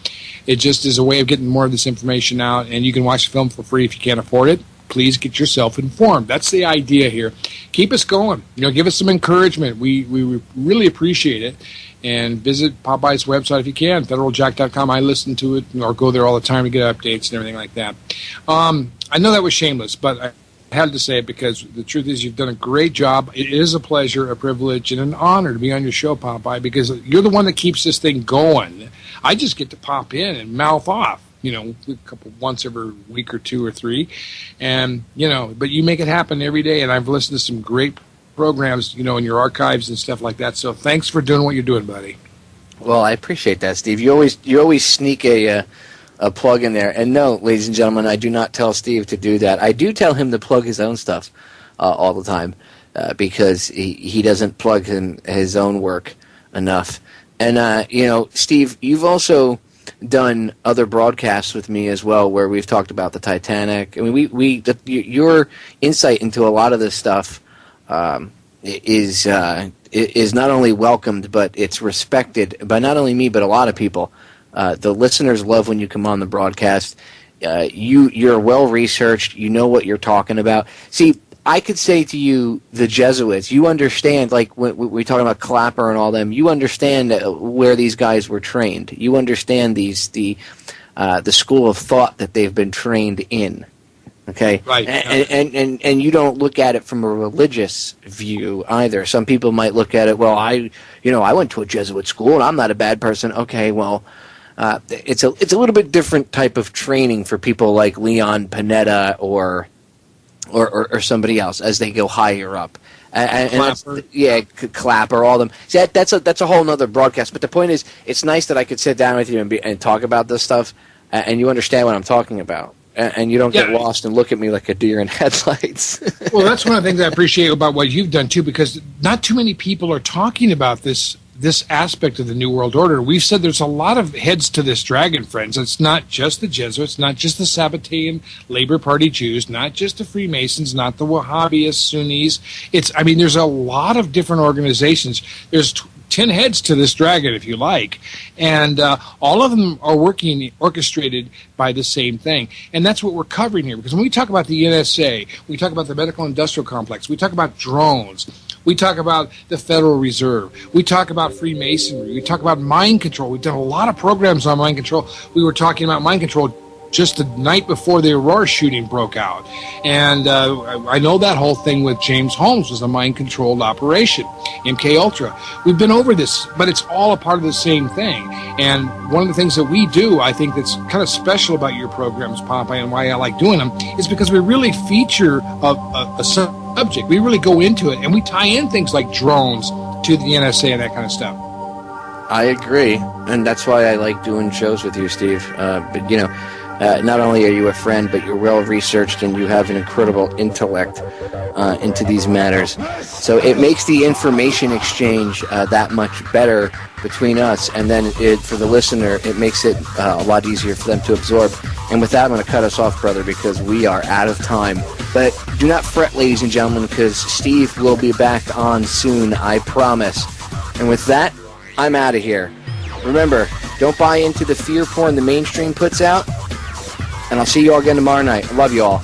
[SPEAKER 7] It just is a way of getting more of this information out, and you can watch the film for free if you can't afford it. Please get yourself informed. That's the idea here. Keep us going. Give us some encouragement. We really appreciate it. And visit Popeye's website if you can, federaljack.com. I listen to it or go there all the time to get updates and everything like that. I know that was shameless, but I had to say it because the truth is you've done a great job. It is a pleasure, a privilege, and an honor to be on your show, Popeye, because you're the one that keeps this thing going. I just get to pop in and mouth off. Once every week or 2 or 3, and but you make it happen every day. And I've listened to some great programs, in your archives and stuff like that. So thanks for doing what you're doing, buddy.
[SPEAKER 6] Well, I appreciate that, Steve. You always sneak a plug in there. And no, ladies and gentlemen, I do not tell Steve to do that. I do tell him to plug his own stuff all the time because he doesn't plug in his own work enough. And Steve, you've also done other broadcasts with me as well, where we've talked about the Titanic. I mean, your insight into a lot of this stuff is not only welcomed, but it's respected by not only me but a lot of people. The listeners love when you come on the broadcast. You're well researched. You know what you're talking about. See, I could say to you, the Jesuits, you understand, like when we're talking about Clapper and all them, you understand where these guys were trained. You understand the school of thought that they've been trained in. Okay?
[SPEAKER 7] Right.
[SPEAKER 6] And you don't look at it from a religious view either. Some people might look at it, well, I went to a Jesuit school and I'm not a bad person. Okay, well, it's a little bit different type of training for people like Leon Panetta or somebody else as they go higher up.
[SPEAKER 7] Clapper.
[SPEAKER 6] Clapper, all them. See, that's a whole nother broadcast. But the point is, it's nice that I could sit down with you and talk about this stuff, and you understand what I'm talking about, and you don't get lost and look at me like a deer in headlights.
[SPEAKER 7] Well, that's one of the things I appreciate about what you've done too, because not too many people are talking about this aspect of the New World Order. We've said there's a lot of heads to this dragon, friends. It's not just the Jesuits, not just the Sabbatean Labor Party Jews, not just the Freemasons, not the Wahhabists, Sunnis. There's a lot of different organizations. There's 10 heads to this dragon, if you like, and all of them are working orchestrated by the same thing. And that's what we're covering here, because when we talk about the NSA, we talk about the medical industrial complex, we talk about drones, We talk about the Federal Reserve. We talk about Freemasonry. We talk about mind control. We've done a lot of programs on mind control. We were talking about mind control just the night before the Aurora shooting broke out. And I know that whole thing with James Holmes was a mind-controlled operation, MK Ultra. We've been over this, but it's all a part of the same thing. And one of the things that we do, I think that's kind of special about your programs, Popeye, and why I like doing them, is because we really feature a subject. We really go into it, and we tie in things like drones to the NSA and that kind of stuff.
[SPEAKER 6] I agree, and that's why I like doing shows with you, Steve. But, you know, not only are you a friend, but you're well-researched and you have an incredible intellect into these matters. So it makes the information exchange that much better between us, and then for the listener, it makes it a lot easier for them to absorb. And with that, I'm going to cut us off, brother, because we are out of time. But do not fret, ladies and gentlemen, because Steve will be back on soon, I promise. And with that, I'm out of here. Remember, don't buy into the fear porn the mainstream puts out. And I'll see you all again tomorrow night. I love you all.